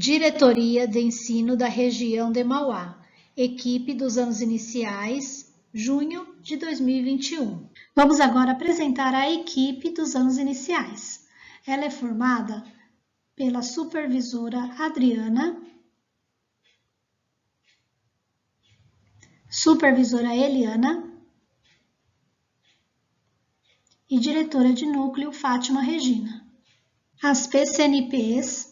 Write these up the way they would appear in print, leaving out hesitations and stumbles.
Diretoria de Ensino da Região de Mauá, equipe dos anos iniciais, junho de 2021. Vamos agora apresentar a equipe dos anos iniciais. Ela é formada pela supervisora Adriana, supervisora Eliana e diretora de núcleo Fátima Regina. As PCNPs: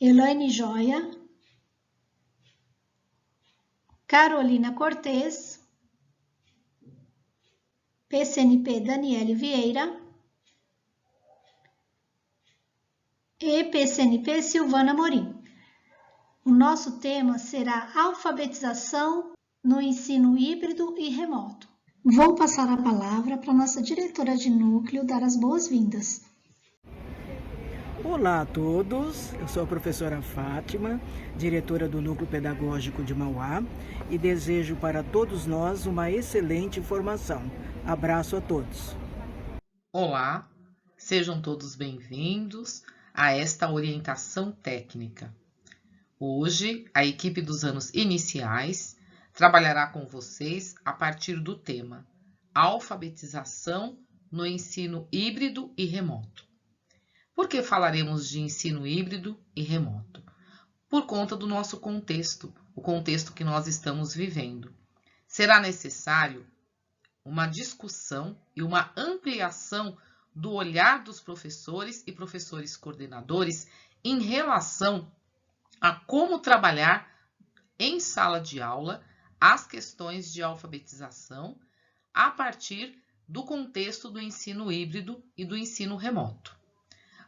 Elaine Joia, Carolina Cortez, PCNP Daniele Vieira e PCNP Silvana Morim. O nosso tema será alfabetização no ensino híbrido e remoto. Vou passar a palavra para a nossa diretora de núcleo dar as boas-vindas. Olá a todos, eu sou a professora Fátima, diretora do Núcleo Pedagógico de Mauá, e desejo para todos nós uma excelente formação. Abraço a todos. Olá, sejam todos bem-vindos a esta orientação técnica. Hoje, a equipe dos anos iniciais trabalhará com vocês a partir do tema alfabetização no ensino híbrido e remoto. Por que falaremos de ensino híbrido e remoto? Por conta do nosso contexto, o contexto que nós estamos vivendo. Será necessário uma discussão e uma ampliação do olhar dos professores e professores coordenadores em relação a como trabalhar em sala de aula as questões de alfabetização a partir do contexto do ensino híbrido e do ensino remoto.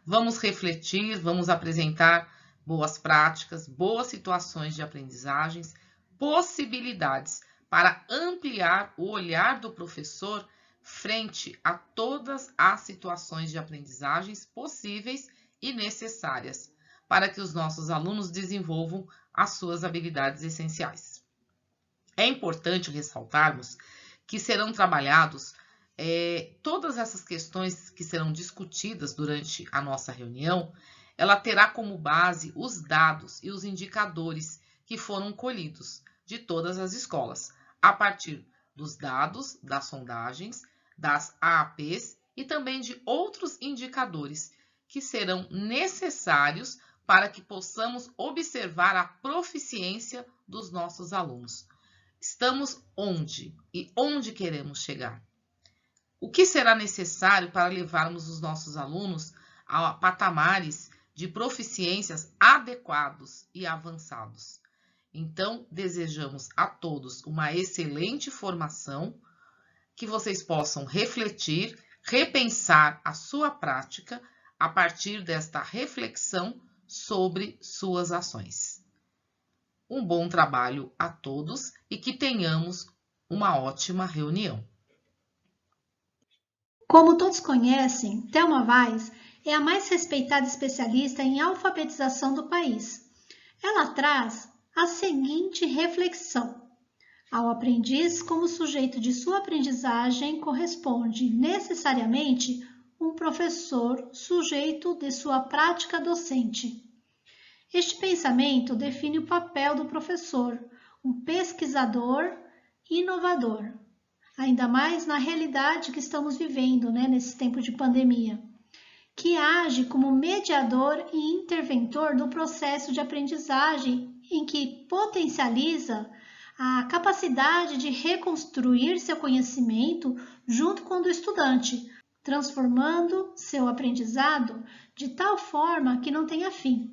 Vamos refletir, vamos apresentar boas práticas, boas situações de aprendizagens, possibilidades para ampliar o olhar do professor frente a todas as situações de aprendizagens possíveis e necessárias para que os nossos alunos desenvolvam as suas habilidades essenciais. É importante ressaltarmos que serão trabalhados todas essas questões que serão discutidas durante a nossa reunião, ela terá como base os dados e os indicadores que foram colhidos de todas as escolas, a partir dos dados das sondagens, das AAPs e também de outros indicadores que serão necessários para que possamos observar a proficiência dos nossos alunos. Estamos onde e onde queremos chegar? O que será necessário para levarmos os nossos alunos a patamares de proficiências adequados e avançados? Então, desejamos a todos uma excelente formação, que vocês possam refletir, repensar a sua prática a partir desta reflexão sobre suas ações. Um bom trabalho a todos e que tenhamos uma ótima reunião. Como todos conhecem, Thelma Weiss é a mais respeitada especialista em alfabetização do país. Ela traz a seguinte reflexão: ao aprendiz como sujeito de sua aprendizagem corresponde necessariamente um professor sujeito de sua prática docente. Este pensamento define o papel do professor, um pesquisador inovador, ainda mais na realidade que estamos vivendo, nesse tempo de pandemia, que age como mediador e interventor do processo de aprendizagem, em que potencializa a capacidade de reconstruir seu conhecimento junto com o do estudante, transformando seu aprendizado de tal forma que não tenha fim.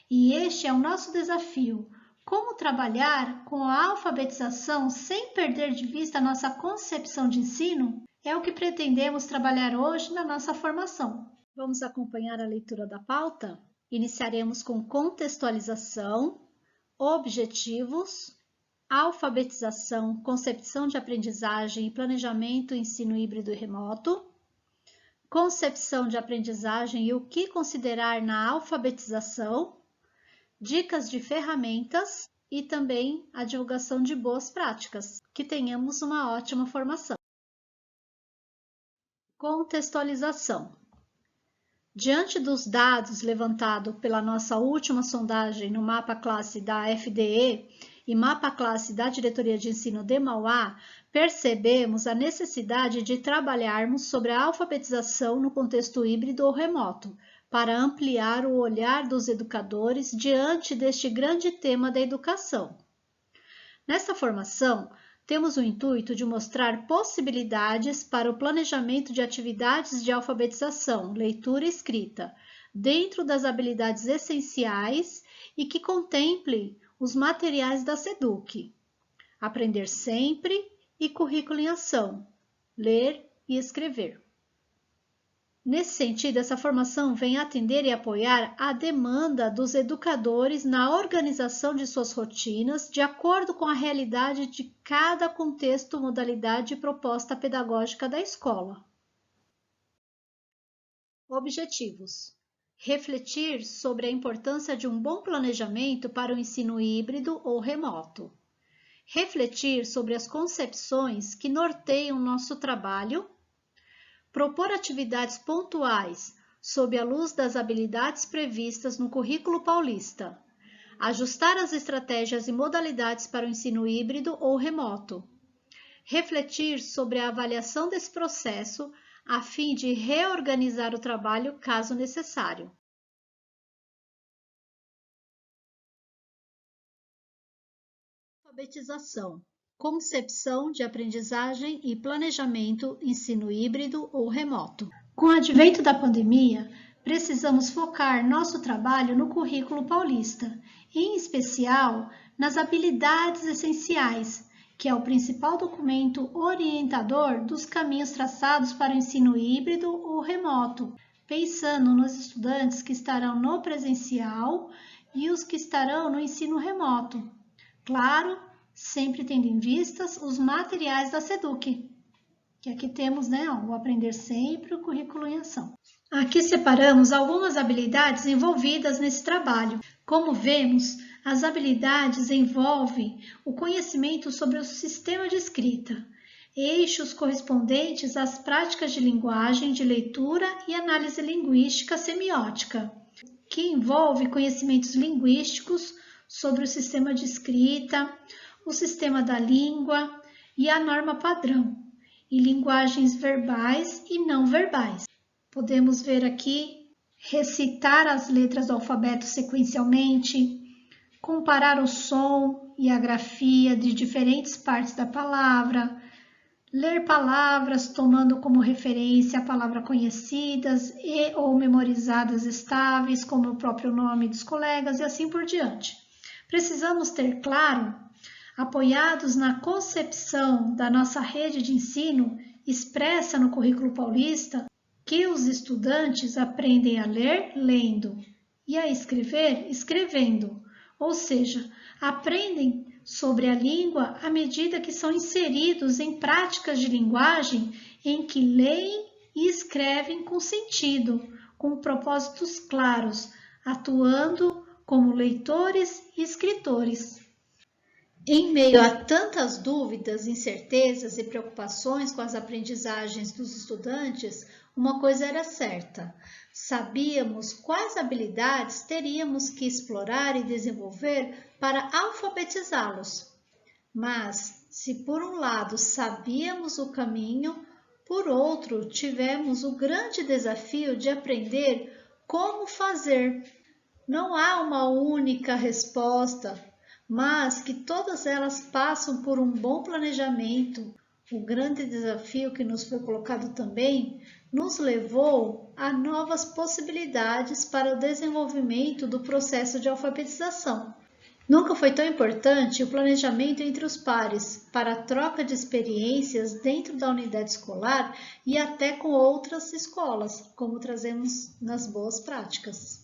E este é o nosso desafio: como trabalhar com a alfabetização sem perder de vista a nossa concepção de ensino? É o que pretendemos trabalhar hoje na nossa formação. Vamos acompanhar a leitura da pauta? Iniciaremos com contextualização, objetivos, alfabetização, concepção de aprendizagem e planejamento ensino híbrido e remoto, concepção de aprendizagem e o que considerar na alfabetização, dicas de ferramentas e também a divulgação de boas práticas. Que tenhamos uma ótima formação. Contextualização. Diante dos dados levantados pela nossa última sondagem no Mapa Classe da FDE e Mapa Classe da Diretoria de Ensino de Mauá, percebemos a necessidade de trabalharmos sobre a alfabetização no contexto híbrido ou remoto, para ampliar o olhar dos educadores diante deste grande tema da educação. Nesta formação, temos o intuito de mostrar possibilidades para o planejamento de atividades de alfabetização, leitura e escrita, dentro das habilidades essenciais e que contemplem os materiais da SEDUC. Aprender sempre e currículo em ação, ler e escrever. Nesse sentido, essa formação vem atender e apoiar a demanda dos educadores na organização de suas rotinas de acordo com a realidade de cada contexto, modalidade e proposta pedagógica da escola. Objetivos: refletir sobre a importância de um bom planejamento para o ensino híbrido ou remoto. Refletir sobre as concepções que norteiam nosso trabalho. Propor atividades pontuais sob a luz das habilidades previstas no Currículo Paulista. Ajustar as estratégias e modalidades para o ensino híbrido ou remoto. Refletir sobre a avaliação desse processo a fim de reorganizar o trabalho caso necessário. Alfabetização. Concepção de aprendizagem e planejamento, ensino híbrido ou remoto. Com o advento da pandemia, precisamos focar nosso trabalho no Currículo Paulista, em especial nas habilidades essenciais, que é o principal documento orientador dos caminhos traçados para o ensino híbrido ou remoto, pensando nos estudantes que estarão no presencial e os que estarão no ensino remoto. Claro, sempre tendo em vistas os materiais da SEDUC, que aqui temos, o Aprender Sempre, o Currículo em Ação. Aqui separamos algumas habilidades envolvidas nesse trabalho. Como vemos, as habilidades envolvem o conhecimento sobre o sistema de escrita, eixos correspondentes às práticas de linguagem, de leitura e análise linguística semiótica, que envolve conhecimentos linguísticos sobre o sistema de escrita, o sistema da língua e a norma padrão, e linguagens verbais e não verbais. Podemos ver aqui recitar as letras do alfabeto sequencialmente, comparar o som e a grafia de diferentes partes da palavra, ler palavras tomando como referência a palavra conhecidas e ou memorizadas estáveis, como o próprio nome dos colegas e assim por diante. Precisamos ter claro, apoiados na concepção da nossa rede de ensino expressa no Currículo Paulista, que os estudantes aprendem a ler lendo e a escrever escrevendo, ou seja, aprendem sobre a língua à medida que são inseridos em práticas de linguagem em que leem e escrevem com sentido, com propósitos claros, atuando como leitores e escritores. Em meio a tantas dúvidas, incertezas e preocupações com as aprendizagens dos estudantes, uma coisa era certa: sabíamos quais habilidades teríamos que explorar e desenvolver para alfabetizá-los. Mas, se por um lado sabíamos o caminho, por outro tivemos o grande desafio de aprender como fazer. Não há uma única resposta, mas que todas elas passam por um bom planejamento. O grande desafio que nos foi colocado também nos levou a novas possibilidades para o desenvolvimento do processo de alfabetização. Nunca foi tão importante o planejamento entre os pares para a troca de experiências dentro da unidade escolar e até com outras escolas, como trazemos nas boas práticas.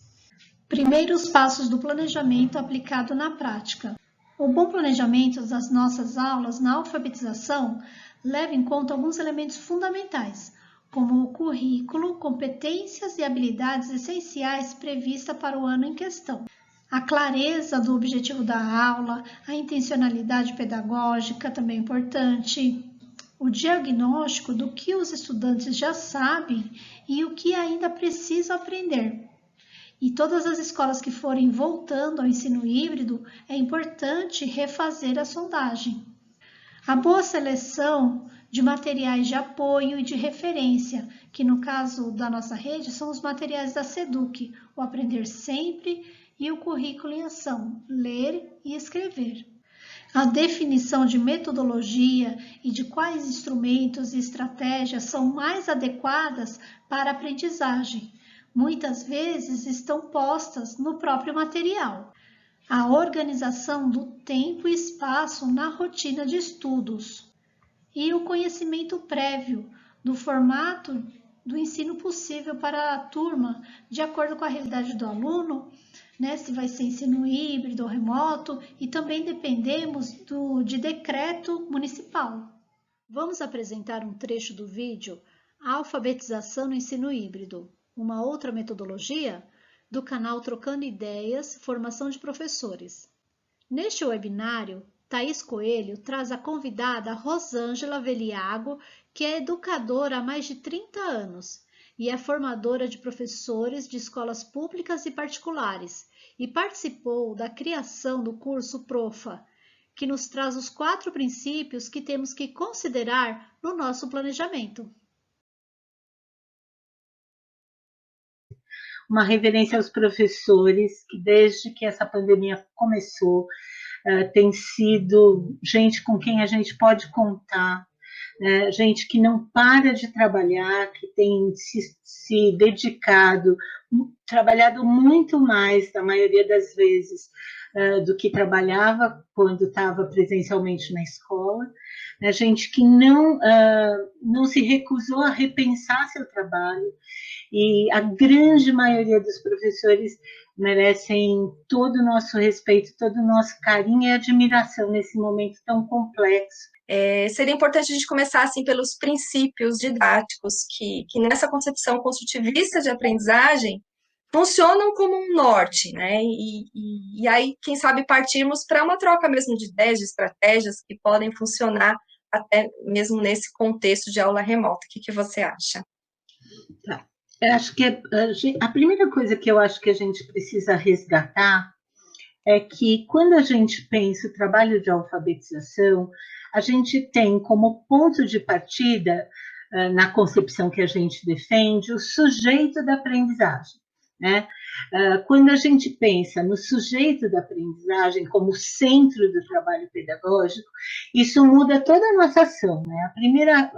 Primeiros passos do planejamento aplicado na prática. O bom planejamento das nossas aulas na alfabetização leva em conta alguns elementos fundamentais, como o currículo, competências e habilidades essenciais previstas para o ano em questão. A clareza do objetivo da aula, a intencionalidade pedagógica também é importante, o diagnóstico do que os estudantes já sabem e o que ainda precisam aprender. E todas as escolas que forem voltando ao ensino híbrido, é importante refazer a sondagem. A boa seleção de materiais de apoio e de referência, que no caso da nossa rede são os materiais da SEDUC, o Aprender Sempre e o Currículo em Ação, Ler e Escrever. A definição de metodologia e de quais instrumentos e estratégias são mais adequadas para a aprendizagem, muitas vezes estão postas no próprio material. A organização do tempo e espaço na rotina de estudos e o conhecimento prévio do formato do ensino possível para a turma, de acordo com a realidade do aluno, né, se vai ser ensino híbrido ou remoto, e também dependemos de decreto municipal. Vamos apresentar um trecho do vídeo Alfabetização no Ensino Híbrido, uma outra metodologia, do canal Trocando Ideias, Formação de Professores. Neste webinário, Thaís Coelho traz a convidada Rosângela Veliago, que é educadora há mais de 30 anos e é formadora de professores de escolas públicas e particulares e participou da criação do curso Profa, que nos traz os 4 princípios que temos que considerar no nosso planejamento. Uma reverência aos professores, que desde que essa pandemia começou, tem sido gente com quem a gente pode contar, gente que não para de trabalhar, que tem se dedicado, trabalhado muito mais, na maioria das vezes, do que trabalhava quando estava presencialmente na escola, gente que não se recusou a repensar seu trabalho, e a grande maioria dos professores merecem todo o nosso respeito, todo o nosso carinho e admiração nesse momento tão complexo. Seria importante a gente começar assim pelos princípios didáticos que nessa concepção construtivista de aprendizagem funcionam como um norte, né? E aí, quem sabe, partirmos para uma troca mesmo de ideias, de estratégias que podem funcionar até mesmo nesse contexto de aula remota. O que você acha? Tá. Eu acho que a primeira coisa que eu acho que a gente precisa resgatar é que quando a gente pensa o trabalho de alfabetização, a gente tem como ponto de partida, na concepção que a gente defende, o sujeito da aprendizagem, né? Quando a gente pensa no sujeito da aprendizagem como centro do trabalho pedagógico, isso muda toda a nossa ação, né?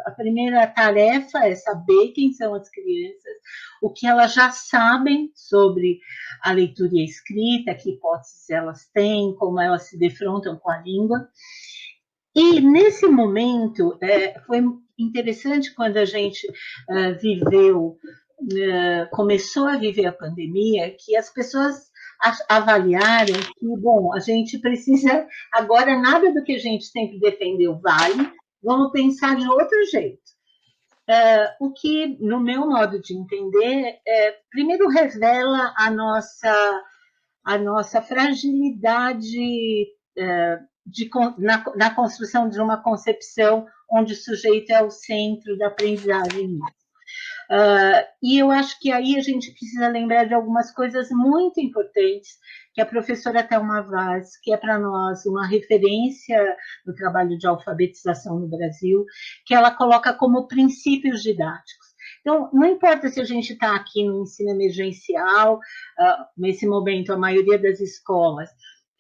A primeira tarefa é saber quem são as crianças, o que elas já sabem sobre a leitura e a escrita, que hipóteses elas têm, como elas se defrontam com a língua. E, nesse momento, foi interessante quando a gente começou a viver a pandemia, que as pessoas avaliaram que, bom, a gente precisa, agora nada do que a gente sempre defendeu vale, vamos pensar de outro jeito. O que, no meu modo de entender, primeiro revela a nossa fragilidade na construção de uma concepção onde o sujeito é o centro da aprendizagem. E eu acho que aí a gente precisa lembrar de algumas coisas muito importantes que a professora Thelma Vaz, que é para nós uma referência no trabalho de alfabetização no Brasil, que ela coloca como princípios didáticos. Então, não importa se a gente está aqui no ensino emergencial, nesse momento a maioria das escolas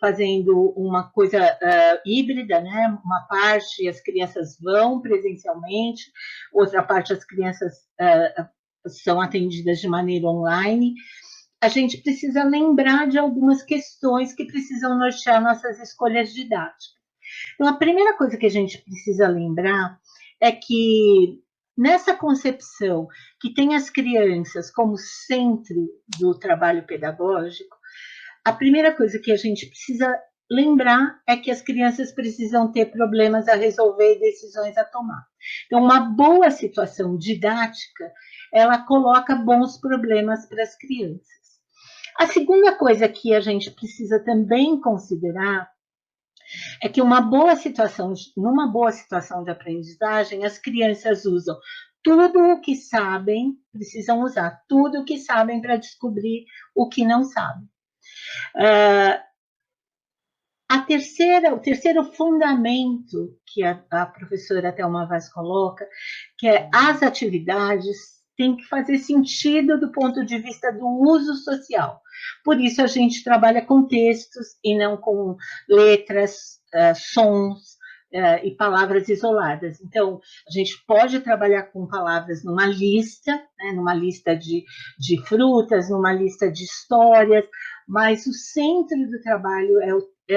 fazendo uma coisa híbrida, né? Uma parte as crianças vão presencialmente, outra parte as crianças são atendidas de maneira online. A gente precisa lembrar de algumas questões que precisam nortear nossas escolhas didáticas. Então, a primeira coisa que a gente precisa lembrar é que nessa concepção que tem as crianças como centro do trabalho pedagógico, a primeira coisa que a gente precisa lembrar é que as crianças precisam ter problemas a resolver e decisões a tomar. Então, uma boa situação didática, ela coloca bons problemas para as crianças. A segunda coisa que a gente precisa também considerar É que numa boa situação de aprendizagem, as crianças usam tudo o que sabem, precisam usar tudo o que sabem para descobrir o que não sabem. O terceiro fundamento que a professora Thelma Vaz coloca, que é as atividades têm que fazer sentido do ponto de vista do uso social. Por isso a gente trabalha com textos e não com letras, sons e palavras isoladas. Então, a gente pode trabalhar com palavras numa lista, né, numa lista de frutas, numa lista de histórias, mas o centro do trabalho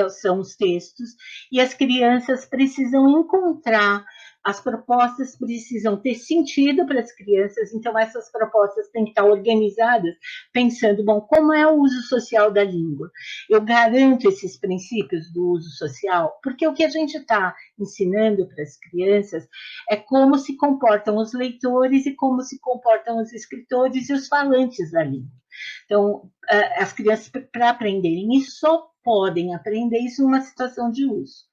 são os textos, e as crianças precisam encontrar, as propostas precisam ter sentido para as crianças, então essas propostas têm que estar organizadas, pensando, bom, como é o uso social da língua? Eu garanto esses princípios do uso social, porque o que a gente está ensinando para as crianças é como se comportam os leitores e como se comportam os escritores e os falantes da língua. Então, as crianças, para aprenderem isso, só podem aprender isso numa situação de uso.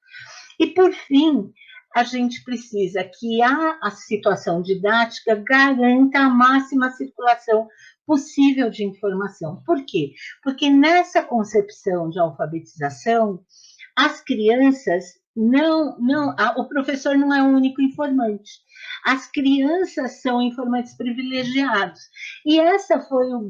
E, por fim, a gente precisa que a situação didática garanta a máxima circulação possível de informação. Por quê? Porque nessa concepção de alfabetização, as crianças o professor não é o único informante. As crianças são informantes privilegiados. E essa foi ainda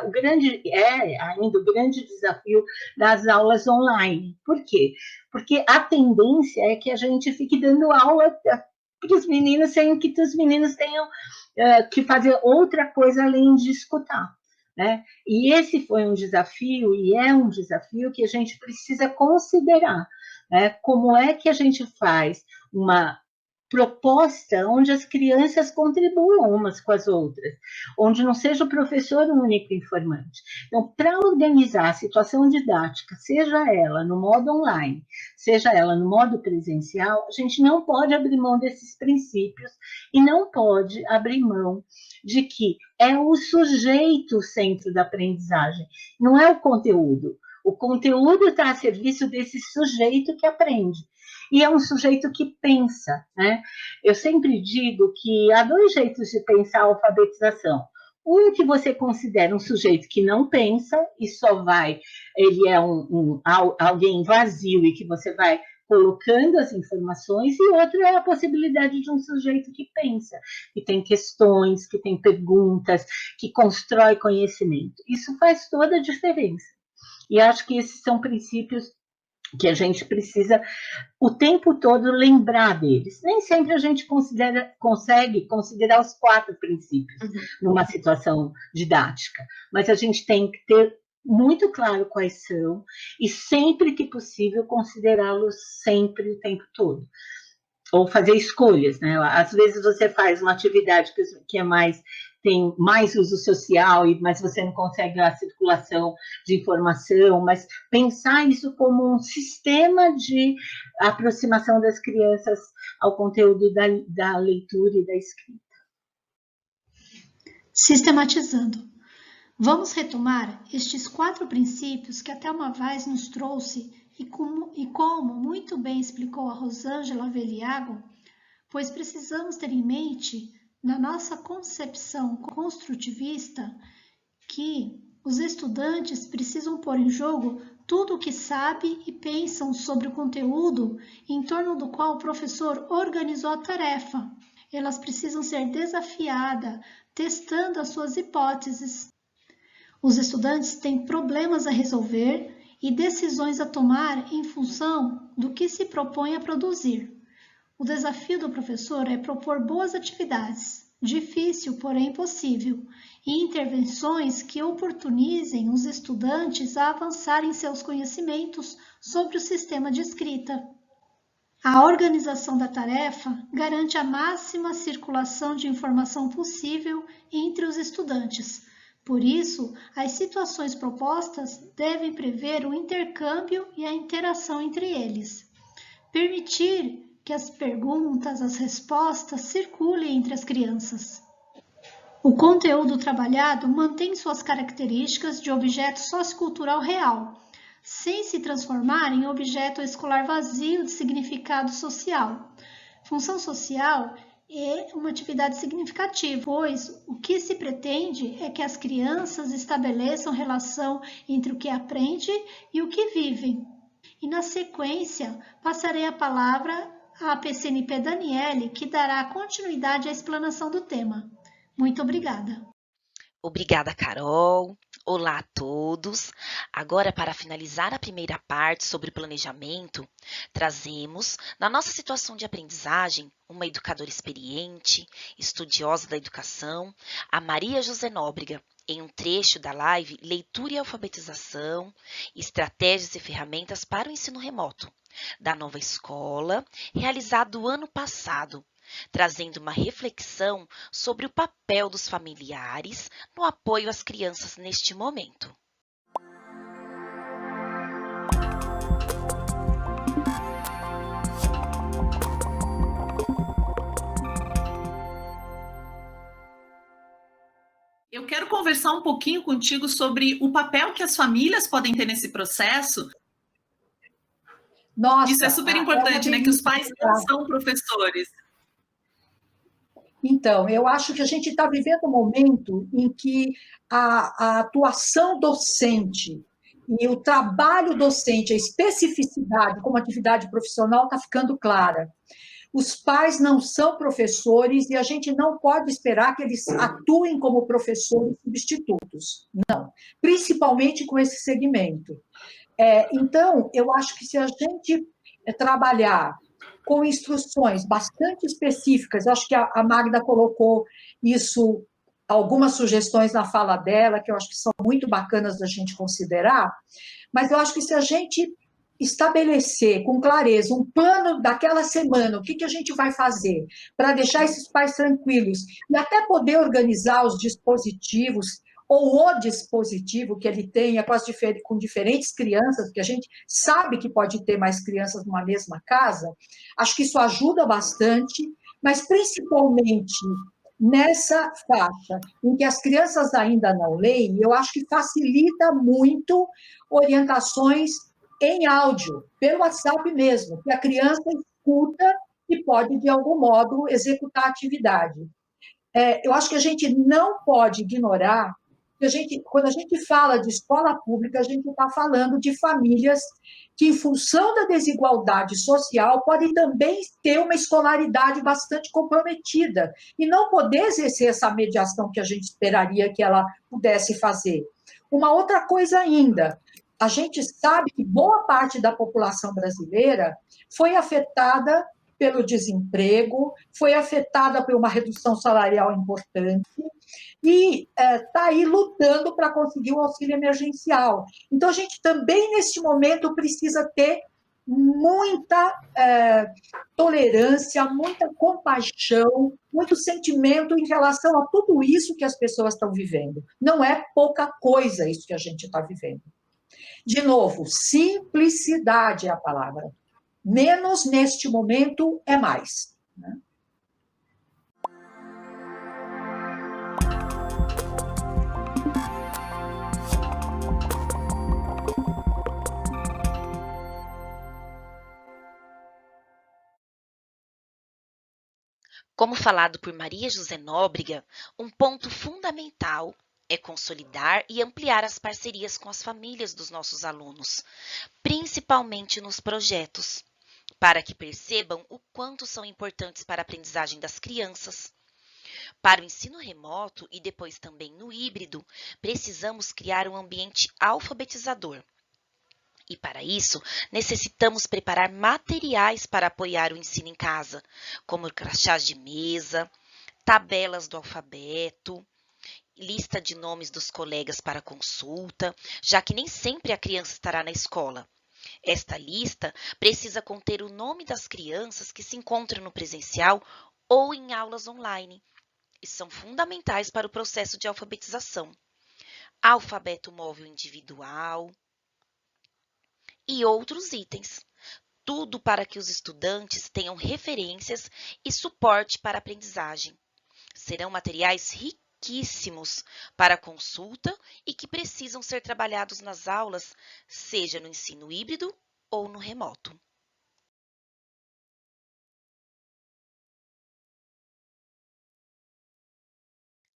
o grande desafio das aulas online. Por quê? Porque a tendência é que a gente fique dando aula para os meninos sem que os meninos tenham que fazer outra coisa além de escutar. Né? E esse foi um desafio, e é um desafio que a gente precisa considerar. Né? Como é que a gente faz uma proposta onde as crianças contribuam umas com as outras, onde não seja o professor o único informante. Então, para organizar a situação didática, seja ela no modo online, seja ela no modo presencial, a gente não pode abrir mão desses princípios e não pode abrir mão de que é o sujeito o centro da aprendizagem, não é o conteúdo. O conteúdo está a serviço desse sujeito que aprende. E é um sujeito que pensa, né? Eu sempre digo que há dois jeitos de pensar a alfabetização. Um que você considera um sujeito que não pensa e só vai, ele é alguém vazio e que você vai colocando as informações, e outro é a possibilidade de um sujeito que pensa, que tem questões, que tem perguntas, que constrói conhecimento. Isso faz toda a diferença. E acho que esses são princípios que a gente precisa o tempo todo lembrar deles. Nem sempre a gente consegue considerar os 4 princípios numa situação didática, mas a gente tem que ter muito claro quais são e sempre que possível considerá-los sempre o tempo todo. Ou fazer escolhas, né? Às vezes você faz uma atividade que tem mais uso social, mas você não consegue a circulação de informação, mas pensar isso como um sistema de aproximação das crianças ao conteúdo da leitura e da escrita. Sistematizando. Vamos retomar estes 4 princípios que a Thelma Vaz nos trouxe e como muito bem explicou a Rosângela Veliago, pois precisamos ter em mente, na nossa concepção construtivista, que os estudantes precisam pôr em jogo tudo o que sabe e pensam sobre o conteúdo em torno do qual o professor organizou a tarefa. Elas precisam ser desafiadas, testando as suas hipóteses. Os estudantes têm problemas a resolver e decisões a tomar em função do que se propõe a produzir. O desafio do professor é propor boas atividades, difícil, porém possível, e intervenções que oportunizem os estudantes a avançar em seus conhecimentos sobre o sistema de escrita. A organização da tarefa garante a máxima circulação de informação possível entre os estudantes. Por isso, as situações propostas devem prever o intercâmbio e a interação entre eles. Permitir que as perguntas, as respostas circulem entre as crianças. O conteúdo trabalhado mantém suas características de objeto sociocultural real, sem se transformar em objeto escolar vazio de significado social. Função social é uma atividade significativa, pois o que se pretende é que as crianças estabeleçam relação entre o que aprende e o que vivem. E na sequência, passarei a palavra à PCNP Daniele, que dará continuidade à explanação do tema. Muito obrigada. Obrigada, Carol. Olá a todos. Agora, para finalizar a primeira parte sobre planejamento, trazemos, na nossa situação de aprendizagem, uma educadora experiente, estudiosa da educação, a Maria José Nóbrega, em um trecho da live Leitura e Alfabetização, Estratégias e Ferramentas para o Ensino Remoto, da Nova Escola, realizado ano passado, trazendo uma reflexão sobre o papel dos familiares no apoio às crianças neste momento. Eu quero conversar um pouquinho contigo sobre o papel que as famílias podem ter nesse processo. Nossa, isso é super importante, né? Que os pais não são professores. Então, eu acho que a gente está vivendo um momento em que a atuação docente e o trabalho docente, a especificidade como atividade profissional está ficando clara. Os pais não são professores e a gente não pode esperar que eles atuem como professores substitutos. Não, principalmente com esse segmento. Então, eu acho que se a gente trabalhar com instruções bastante específicas, acho que a Magda colocou isso, algumas sugestões na fala dela, que eu acho que são muito bacanas da gente considerar, mas eu acho que se a gente estabelecer com clareza um plano daquela semana, o que a gente vai fazer para deixar esses pais tranquilos e até poder organizar os dispositivos ou o dispositivo que ele tenha com diferentes crianças, porque a gente sabe que pode ter mais crianças numa mesma casa, acho que isso ajuda bastante, mas principalmente nessa faixa em que as crianças ainda não leem, eu acho que facilita muito orientações em áudio, pelo WhatsApp mesmo, que a criança escuta e pode, de algum modo, executar a atividade. Eu acho que a gente não pode ignorar que quando a gente fala de escola pública, a gente está falando de famílias que, em função da desigualdade social, podem também ter uma escolaridade bastante comprometida e não poder exercer essa mediação que a gente esperaria que ela pudesse fazer. Uma outra coisa ainda, a gente sabe que boa parte da população brasileira foi afetada pelo desemprego, foi afetada por uma redução salarial importante e está aí lutando para conseguir o auxílio emergencial. Então, a gente também, neste momento, precisa ter muita tolerância, muita compaixão, muito sentimento em relação a tudo isso que as pessoas estão vivendo. Não é pouca coisa isso que a gente está vivendo. De novo, simplicidade é a palavra. Menos neste momento é mais. Né? Como falado por Maria José Nóbrega, um ponto fundamental é consolidar e ampliar as parcerias com as famílias dos nossos alunos, principalmente nos projetos, para que percebam o quanto são importantes para a aprendizagem das crianças. Para o ensino remoto e depois também no híbrido, precisamos criar um ambiente alfabetizador. E para isso, necessitamos preparar materiais para apoiar o ensino em casa, como crachás de mesa, tabelas do alfabeto, lista de nomes dos colegas para consulta, já que nem sempre a criança estará na escola. Esta lista precisa conter o nome das crianças que se encontram no presencial ou em aulas online e são fundamentais para o processo de alfabetização. Alfabeto móvel individual e outros itens. Tudo para que os estudantes tenham referências e suporte para a aprendizagem. Serão materiais riquíssimos riquíssimos para consulta e que precisam ser trabalhados nas aulas, seja no ensino híbrido ou no remoto.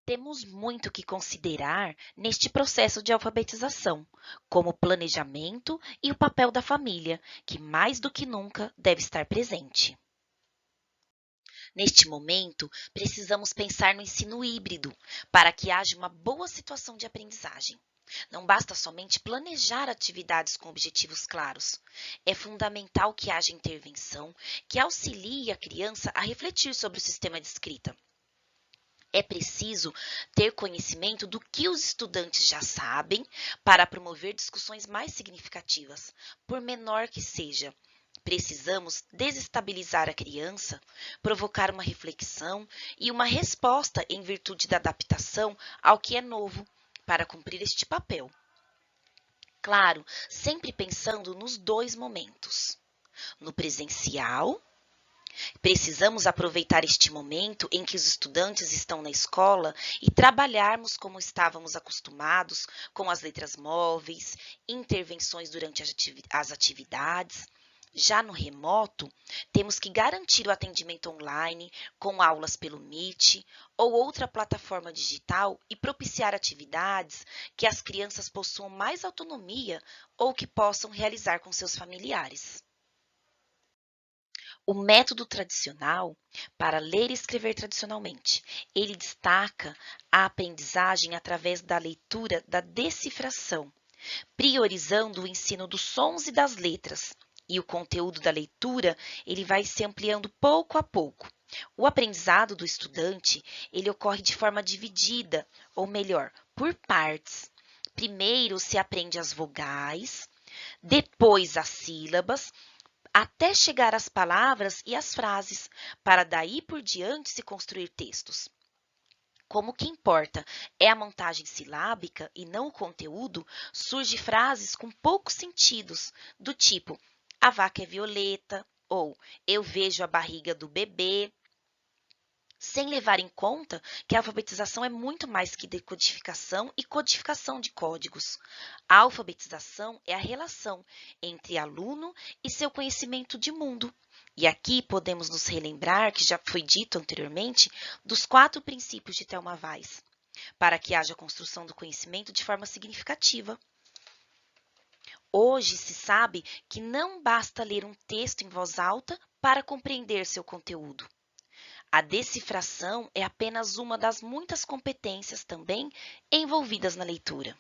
Temos muito que considerar neste processo de alfabetização, como o planejamento e o papel da família, que mais do que nunca deve estar presente. Neste momento, precisamos pensar no ensino híbrido para que haja uma boa situação de aprendizagem. Não basta somente planejar atividades com objetivos claros. É fundamental que haja intervenção que auxilie a criança a refletir sobre o sistema de escrita. É preciso ter conhecimento do que os estudantes já sabem para promover discussões mais significativas, por menor que seja. Precisamos desestabilizar a criança, provocar uma reflexão e uma resposta em virtude da adaptação ao que é novo, para cumprir este papel. Claro, sempre pensando nos dois momentos. No presencial, precisamos aproveitar este momento em que os estudantes estão na escola e trabalharmos como estávamos acostumados, com as letras móveis, intervenções durante as atividades. Já no remoto, temos que garantir o atendimento online, com aulas pelo Meet ou outra plataforma digital e propiciar atividades que as crianças possuam mais autonomia ou que possam realizar com seus familiares. O método tradicional para ler e escrever tradicionalmente, ele destaca a aprendizagem através da leitura da decifração, priorizando o ensino dos sons e das letras. E o conteúdo da leitura, ele vai se ampliando pouco a pouco. O aprendizado do estudante, ele ocorre de forma dividida, ou melhor, por partes. Primeiro se aprende as vogais, depois as sílabas, até chegar às palavras e às frases, para daí por diante se construir textos. Como o que importa é a montagem silábica e não o conteúdo, surgem frases com poucos sentidos, do tipo a vaca é violeta ou eu vejo a barriga do bebê, sem levar em conta que a alfabetização é muito mais que decodificação e codificação de códigos. A alfabetização é a relação entre aluno e seu conhecimento de mundo. E aqui podemos nos relembrar, que já foi dito anteriormente, dos 4 princípios de Thelma Weiss, para que haja construção do conhecimento de forma significativa. Hoje se sabe que não basta ler um texto em voz alta para compreender seu conteúdo. A decifração é apenas uma das muitas competências também envolvidas na leitura.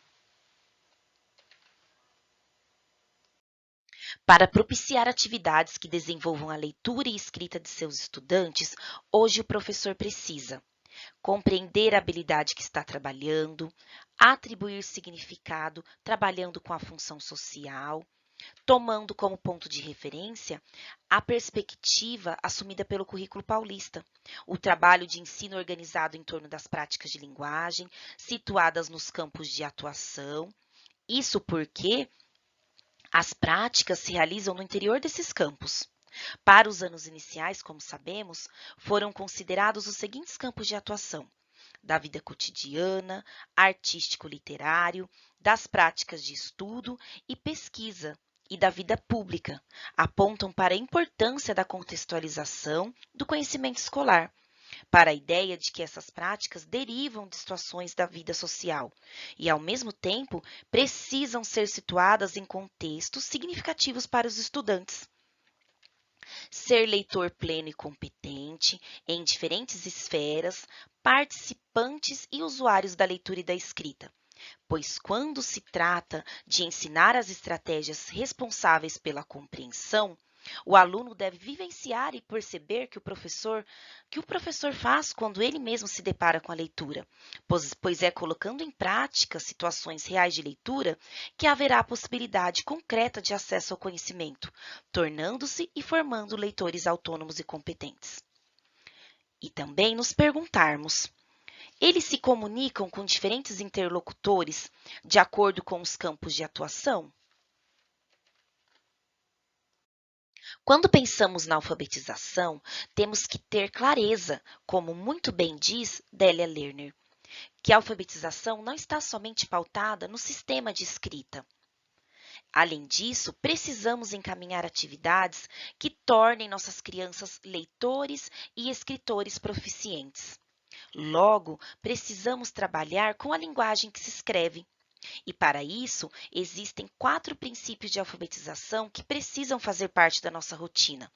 Para propiciar atividades que desenvolvam a leitura e escrita de seus estudantes, hoje o professor precisa compreender a habilidade que está trabalhando, atribuir significado trabalhando com a função social, tomando como ponto de referência a perspectiva assumida pelo currículo paulista, o trabalho de ensino organizado em torno das práticas de linguagem, situadas nos campos de atuação. Isso porque as práticas se realizam no interior desses campos. Para os anos iniciais, como sabemos, foram considerados os seguintes campos de atuação: da vida cotidiana, artístico-literário, das práticas de estudo e pesquisa, e da vida pública, apontam para a importância da contextualização do conhecimento escolar, para a ideia de que essas práticas derivam de situações da vida social e, ao mesmo tempo, precisam ser situadas em contextos significativos para os estudantes. Ser leitor pleno e competente em diferentes esferas, participantes e usuários da leitura e da escrita. Pois quando se trata de ensinar as estratégias responsáveis pela compreensão, o aluno deve vivenciar e perceber que o professor faz quando ele mesmo se depara com a leitura, pois é colocando em prática situações reais de leitura que haverá a possibilidade concreta de acesso ao conhecimento, tornando-se e formando leitores autônomos e competentes. E também nos perguntarmos: eles se comunicam com diferentes interlocutores de acordo com os campos de atuação? Quando pensamos na alfabetização, temos que ter clareza, como muito bem diz Délia Lerner, que a alfabetização não está somente pautada no sistema de escrita. Além disso, precisamos encaminhar atividades que tornem nossas crianças leitores e escritores proficientes. Logo, precisamos trabalhar com a linguagem que se escreve. E para isso, existem 4 princípios de alfabetização que precisam fazer parte da nossa rotina,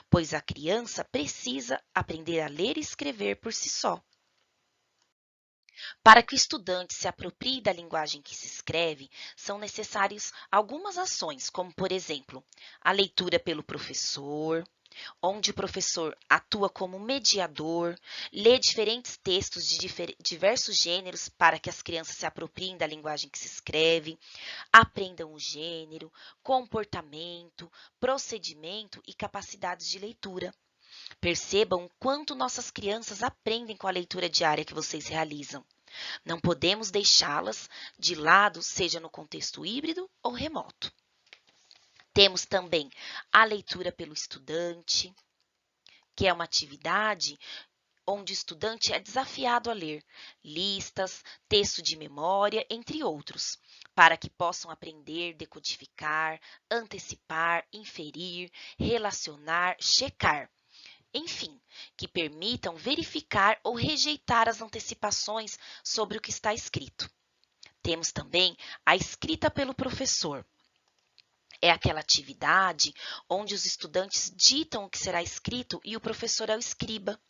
pois a criança precisa aprender a ler e escrever por si só. Para que o estudante se aproprie da linguagem que se escreve, são necessárias algumas ações, como, por exemplo, a leitura pelo professor, onde o professor atua como mediador, lê diferentes textos de diversos gêneros para que as crianças se apropriem da linguagem que se escreve, aprendam o gênero, comportamento, procedimento e capacidades de leitura. Percebam o quanto nossas crianças aprendem com a leitura diária que vocês realizam. Não podemos deixá-las de lado, seja no contexto híbrido ou remoto. Temos também a leitura pelo estudante, que é uma atividade onde o estudante é desafiado a ler listas, texto de memória, entre outros, para que possam aprender, decodificar, antecipar, inferir, relacionar, checar. Enfim, que permitam verificar ou rejeitar as antecipações sobre o que está escrito. Temos também a escrita pelo professor. É aquela atividade onde os estudantes ditam o que será escrito e o professor é o escriba,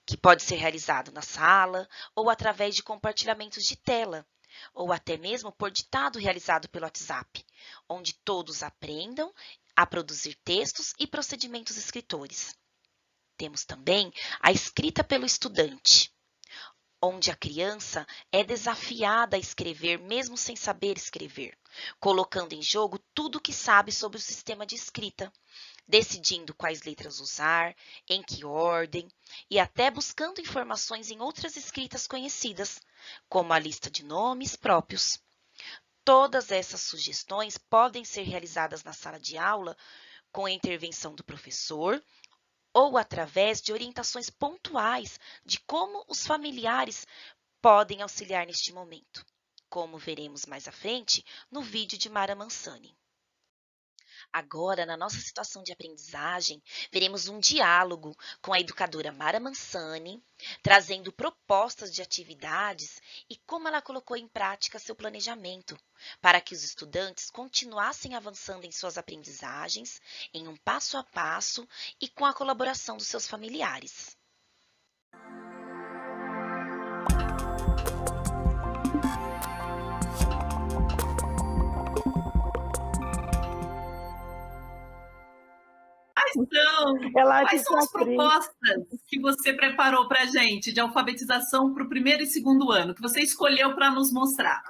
que pode ser realizado na sala ou através de compartilhamentos de tela, ou até mesmo por ditado realizado pelo WhatsApp, onde todos aprendam a produzir textos e procedimentos escritores. Temos também a escrita pelo estudante, onde a criança é desafiada a escrever mesmo sem saber escrever, colocando em jogo tudo o que sabe sobre o sistema de escrita, decidindo quais letras usar, em que ordem e até buscando informações em outras escritas conhecidas, como a lista de nomes próprios. Todas essas sugestões podem ser realizadas na sala de aula com a intervenção do professor, ou através de orientações pontuais de como os familiares podem auxiliar neste momento, como veremos mais à frente no vídeo de Mara Mansani. Agora, na nossa situação de aprendizagem, veremos um diálogo com a educadora Mara Mansani, trazendo propostas de atividades e como ela colocou em prática seu planejamento, para que os estudantes continuassem avançando em suas aprendizagens, em um passo a passo e com a colaboração dos seus familiares. Quais são as propostas que você preparou para a gente de alfabetização para o 1º e 2º ano, que você escolheu para nos mostrar?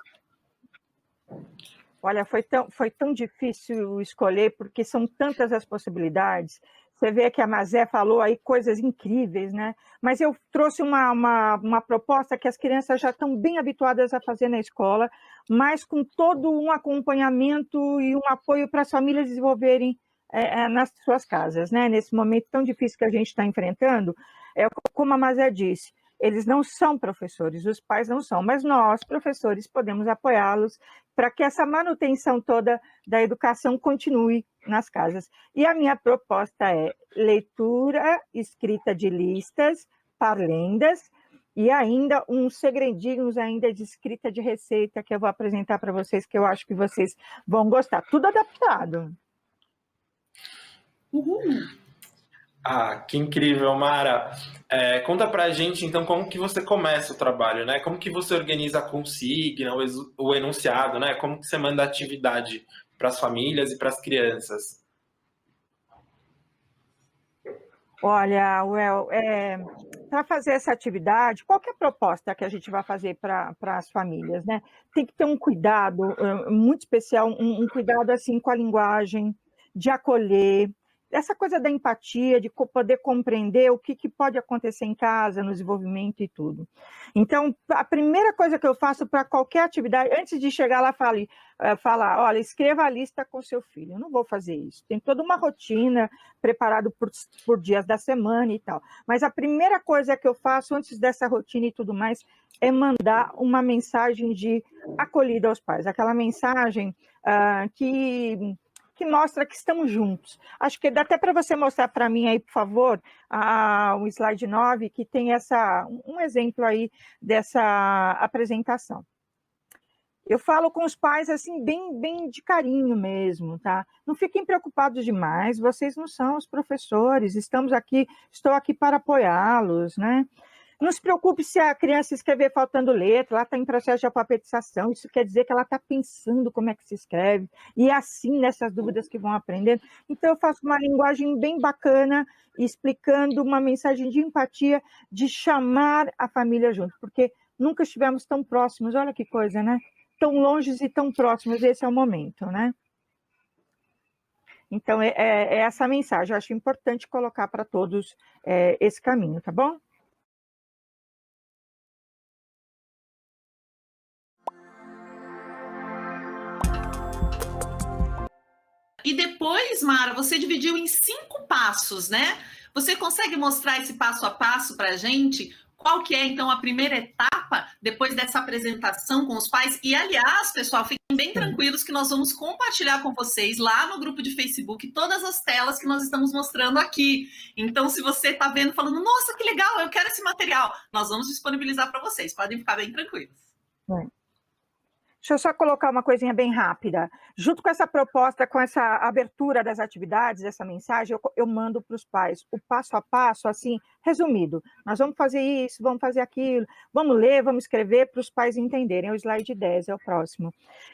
Olha, foi tão difícil escolher, porque são tantas as possibilidades. Você vê que a Mazé falou aí coisas incríveis, né? Mas eu trouxe uma proposta que as crianças já estão bem habituadas a fazer na escola, mas com todo um acompanhamento e um apoio para as famílias desenvolverem nas suas casas, né? Nesse momento tão difícil que a gente está enfrentando, como a Mazé disse, eles não são professores, os pais não são, mas nós, professores, podemos apoiá-los para que essa manutenção toda da educação continue nas casas. E a minha proposta é leitura, escrita de listas, parlendas, e ainda uns segredinhos ainda de escrita de receita que eu vou apresentar para vocês, que eu acho que vocês vão gostar. Tudo adaptado. Uhul. Ah, que incrível, Mara. Conta pra gente, então, como que você começa o trabalho, né? Como que você organiza a consigna, o enunciado, né? Como que você manda a atividade para as famílias e para as crianças? Olha, Well, para fazer essa atividade, qualquer proposta que a gente vai fazer para as famílias, né? Tem que ter um cuidado muito especial, um cuidado assim com a linguagem, de acolher, essa coisa da empatia, de poder compreender o que pode acontecer em casa, no desenvolvimento e tudo. Então, a primeira coisa que eu faço para qualquer atividade, antes de chegar lá, falar, olha, escreva a lista com seu filho. Eu não vou fazer isso. Tem toda uma rotina preparada por dias da semana e tal. Mas a primeira coisa que eu faço, antes dessa rotina e tudo mais, é mandar uma mensagem de acolhida aos pais. Aquela mensagem que mostra que estamos juntos. Acho que dá até para você mostrar para mim aí, por favor, o slide 9, que tem um exemplo aí dessa apresentação. Eu falo com os pais, assim, bem de carinho mesmo, tá? Não fiquem preocupados demais, vocês não são os professores, estou aqui para apoiá-los, né? Não se preocupe se a criança escrever faltando letra, ela está em processo de alfabetização, isso quer dizer que ela está pensando como é que se escreve, e é assim nessas dúvidas que vão aprendendo. Então, eu faço uma linguagem bem bacana, explicando uma mensagem de empatia, de chamar a família junto, porque nunca estivemos tão próximos, olha que coisa, né? Tão longes e tão próximos, esse é o momento, né? Então, é essa mensagem, eu acho importante colocar para todos esse caminho, tá bom? E depois, Mara, você dividiu em 5 passos, né? Você consegue mostrar esse passo a passo para a gente? Qual que é, então, a primeira etapa depois dessa apresentação com os pais? E, aliás, pessoal, fiquem bem tranquilos que nós vamos compartilhar com vocês lá no grupo de Facebook todas as telas que nós estamos mostrando aqui. Então, se você está vendo, falando, nossa, que legal, eu quero esse material, nós vamos disponibilizar para vocês. Podem ficar bem tranquilos. Deixa eu só colocar uma coisinha bem rápida. Junto com essa proposta, com essa abertura das atividades, essa mensagem, eu mando para os pais o passo a passo, assim, resumido. Nós vamos fazer isso, vamos fazer aquilo, vamos ler, vamos escrever para os pais entenderem. O slide 10 é o próximo.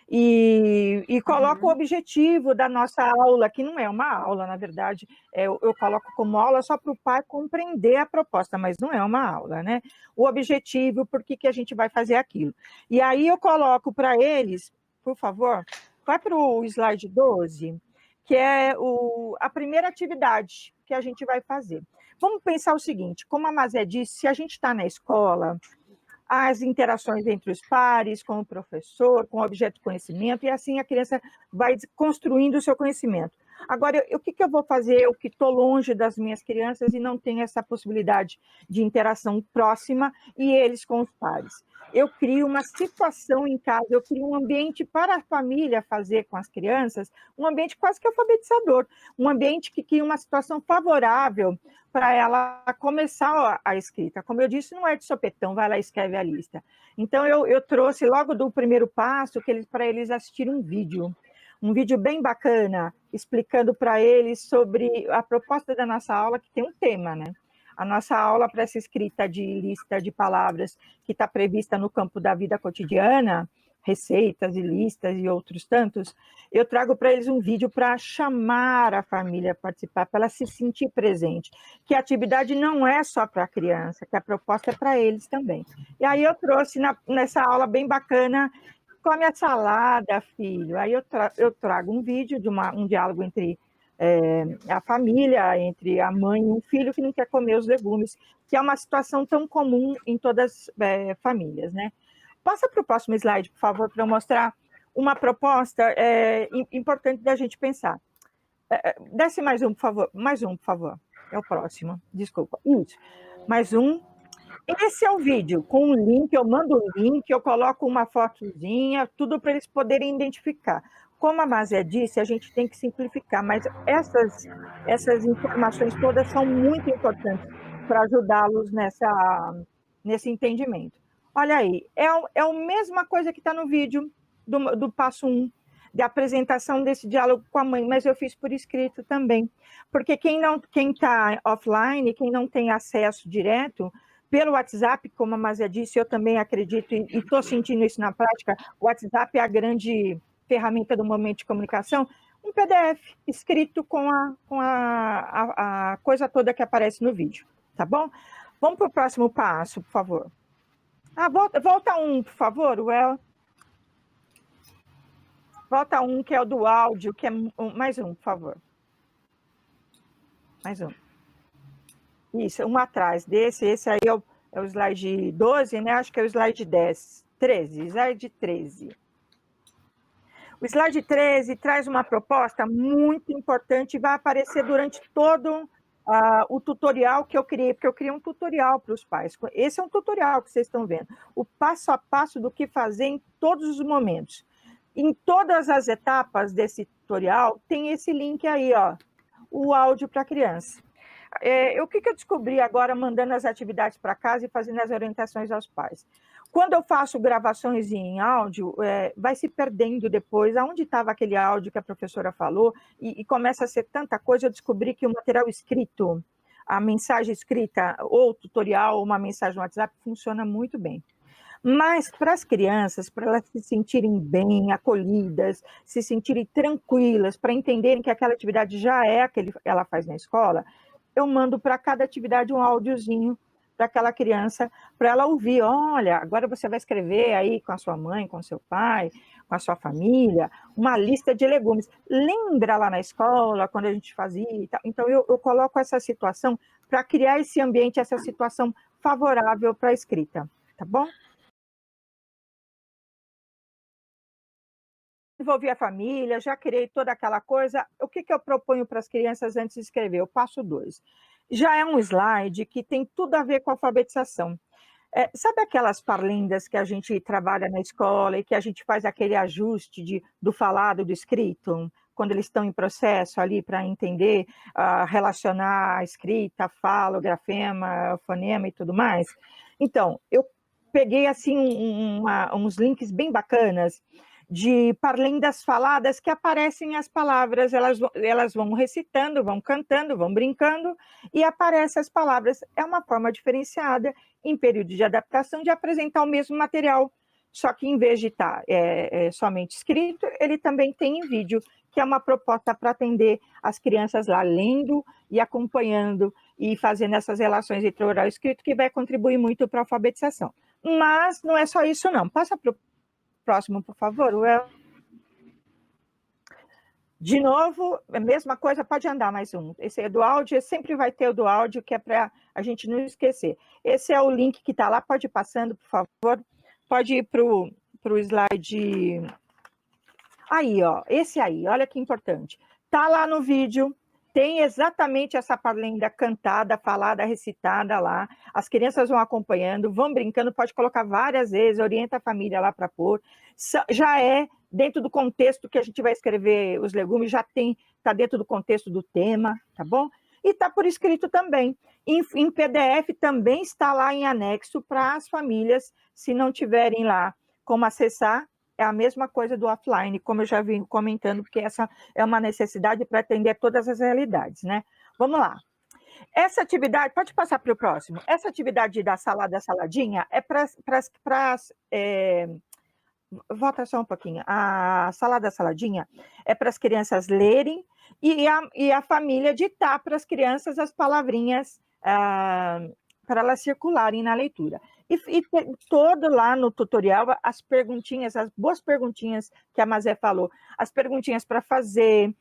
E coloco o objetivo da nossa aula, que não é uma aula, na verdade, eu coloco como aula só para o pai compreender a proposta, mas não é uma aula, né? O objetivo, por que a gente vai fazer aquilo. E aí eu coloco para eles, por favor, vai para o slide 12, que é a primeira atividade que a gente vai fazer. Vamos pensar o seguinte, como a Mazé disse, se a gente está na escola, as interações entre os pares, com o professor, com o objeto de conhecimento, e assim a criança vai construindo o seu conhecimento. Agora, o que eu vou fazer? Eu que estou longe das minhas crianças e não tenho essa possibilidade de interação próxima, e eles com os pares. Eu crio uma situação em casa, eu crio um ambiente para a família fazer com as crianças, um ambiente quase que alfabetizador, um ambiente que cria uma situação favorável para ela começar a escrita. Como eu disse, não é de sopetão, vai lá e escreve a lista. Então, eu trouxe logo do primeiro passo para eles assistirem um vídeo bem bacana, explicando para eles sobre a proposta da nossa aula, que tem um tema, né? A nossa aula para essa escrita de lista de palavras que está prevista no campo da vida cotidiana, receitas e listas e outros tantos, eu trago para eles um vídeo para chamar a família a participar, para ela se sentir presente, que a atividade não é só para a criança, que a proposta é para eles também. E aí eu trouxe nessa aula bem bacana, come a salada, filho. Aí eu trago um vídeo de um diálogo entre a família, entre a mãe e um filho que não quer comer os legumes, que é uma situação tão comum em todas as famílias, né? Passa para o próximo slide, por favor, para eu mostrar uma proposta importante da gente pensar. Desce mais um, por favor. Mais um, por favor. É o próximo. Desculpa. Isso. Mais um. Esse é o vídeo com um link, eu mando um link, eu coloco uma fotozinha, tudo para eles poderem identificar. Como a Mazé disse, a gente tem que simplificar, mas essas informações todas são muito importantes para ajudá-los nesse entendimento. Olha aí, é a mesma coisa que está no vídeo do passo 1, de apresentação desse diálogo com a mãe, mas eu fiz por escrito também, porque quem está offline, quem não tem acesso direto, pelo WhatsApp, como a Mazé disse, eu também acredito e estou sentindo isso na prática, o WhatsApp é a grande ferramenta do momento de comunicação, um PDF escrito com a coisa toda que aparece no vídeo, tá bom? Vamos para o próximo passo, por favor. Volta um, por favor, Well. Volta um, que é o do áudio, que é mais um, por favor. Mais um. Isso, um atrás desse, esse aí é o slide 12, né? Acho que é o slide 13, slide 13. O slide 13 traz uma proposta muito importante e vai aparecer durante todo o tutorial que eu criei, porque eu criei um tutorial para os pais. Esse é um tutorial que vocês estão vendo, o passo a passo do que fazer em todos os momentos. Em todas as etapas desse tutorial, tem esse link aí, ó, o áudio para a criança. O que eu descobri agora, mandando as atividades para casa e fazendo as orientações aos pais? Quando eu faço gravações em áudio, vai se perdendo depois, aonde estava aquele áudio que a professora falou, e começa a ser tanta coisa. Eu descobri que o material escrito, a mensagem escrita, ou tutorial, ou uma mensagem no WhatsApp, funciona muito bem. Mas para as crianças, para elas se sentirem bem, acolhidas, se sentirem tranquilas, para entenderem que aquela atividade já é a que ela faz na escola, eu mando para cada atividade um áudiozinho para aquela criança, para ela ouvir. Olha, agora você vai escrever aí com a sua mãe, com o seu pai, com a sua família, uma lista de legumes. Lembra lá na escola, quando a gente fazia e tal? Então, eu coloco essa situação para criar esse ambiente, essa situação favorável para a escrita, tá bom? Envolvi a família, já criei toda aquela coisa. O que eu proponho para as crianças antes de escrever? O passo 2. Já é um slide que tem tudo a ver com a alfabetização. Sabe aquelas parlendas que a gente trabalha na escola e que a gente faz aquele ajuste do falado, do escrito, quando eles estão em processo ali para entender, relacionar a escrita, a fala, o grafema, o fonema e tudo mais? Então, eu peguei assim uns links bem bacanas de parlendas faladas que aparecem as palavras, elas vão recitando, vão cantando, vão brincando, e aparecem as palavras. É uma forma diferenciada, em período de adaptação, de apresentar o mesmo material, só que em vez de estar somente escrito, ele também tem em vídeo, que é uma proposta para atender as crianças lá, lendo e acompanhando, e fazendo essas relações entre oral e escrito, que vai contribuir muito para a alfabetização. Mas não é só isso, não. Passa para o próximo, por favor, Well. De novo, a mesma coisa, pode andar mais um. Esse é do áudio, sempre vai ter o do áudio, que é para a gente não esquecer. Esse é o link que está lá, pode ir passando, por favor. Pode ir para o slide. Aí, ó, esse aí, olha que importante. Está lá no vídeo, tem exatamente essa parlenda cantada, falada, recitada lá. As crianças vão acompanhando, vão brincando, pode colocar várias vezes, orienta a família lá para pôr. Já é dentro do contexto que a gente vai escrever os legumes, já está dentro do contexto do tema, tá bom? E está por escrito também. Em PDF também está lá em anexo para as famílias, se não tiverem lá como acessar. É a mesma coisa do offline, como eu já vim comentando, porque essa é uma necessidade para atender todas as realidades, né? Vamos lá. Essa atividade, pode passar para o próximo. Essa atividade da saladinha é para volta só um pouquinho. A saladinha é para as crianças lerem e a família ditar para as crianças as palavrinhas para elas circularem na leitura. E todo lá no tutorial, as perguntinhas, as boas perguntinhas que a Mazé falou, as perguntinhas para fazer,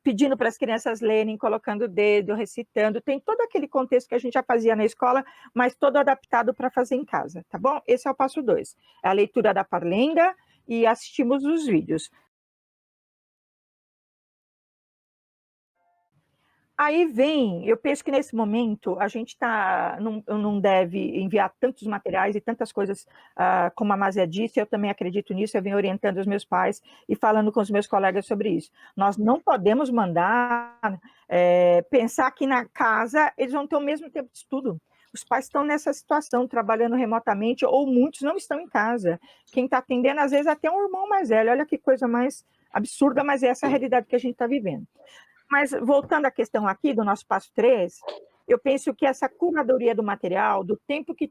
pedindo para as crianças lerem, colocando o dedo, recitando, tem todo aquele contexto que a gente já fazia na escola, mas todo adaptado para fazer em casa, tá bom? Esse é o passo 2, é a leitura da parlenda e assistimos os vídeos. Aí vem, eu penso que nesse momento a gente não deve enviar tantos materiais e tantas coisas, como a Mazé disse, eu também acredito nisso, eu venho orientando os meus pais e falando com os meus colegas sobre isso. Nós não podemos mandar, pensar que na casa eles vão ter o mesmo tempo de estudo. Os pais estão nessa situação, trabalhando remotamente, ou muitos não estão em casa. Quem está atendendo, às vezes, até um irmão mais velho. Olha que coisa mais absurda, mas é essa a realidade que a gente está vivendo. Mas, voltando à questão aqui do nosso passo 3, eu penso que essa curadoria do material, do tempo que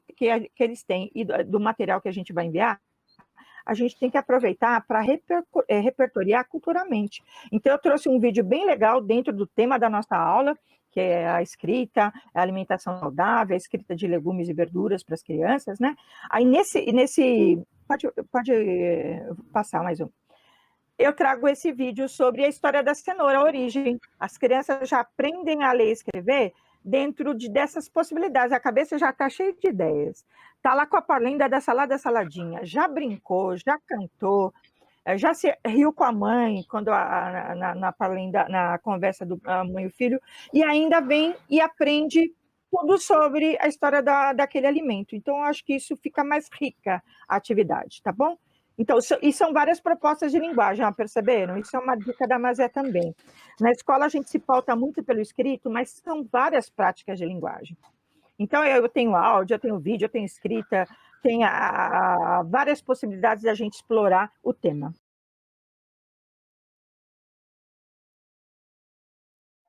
eles têm e do material que a gente vai enviar, a gente tem que aproveitar para repertoriar culturalmente. Então, eu trouxe um vídeo bem legal dentro do tema da nossa aula, que é a escrita, a alimentação saudável, a escrita de legumes e verduras para as crianças, né? Aí, nesse pode passar mais um. eu trago esse vídeo sobre a história da cenoura, a origem. As crianças já aprendem a ler e escrever dentro dessas possibilidades. A cabeça já está cheia de ideias. Está lá com a Parlinda da salada saladinha, já brincou, já cantou, já se riu com a mãe quando na conversa do mãe e o filho, e ainda vem e aprende tudo sobre a história daquele alimento. Então, eu acho que isso fica mais rica a atividade, tá bom? Então, e são várias propostas de linguagem, já perceberam? Isso é uma dica da Mazé também. Na escola, a gente se pauta muito pelo escrito, mas são várias práticas de linguagem. Então, eu tenho áudio, eu tenho vídeo, eu tenho escrita, tem várias possibilidades de a gente explorar o tema.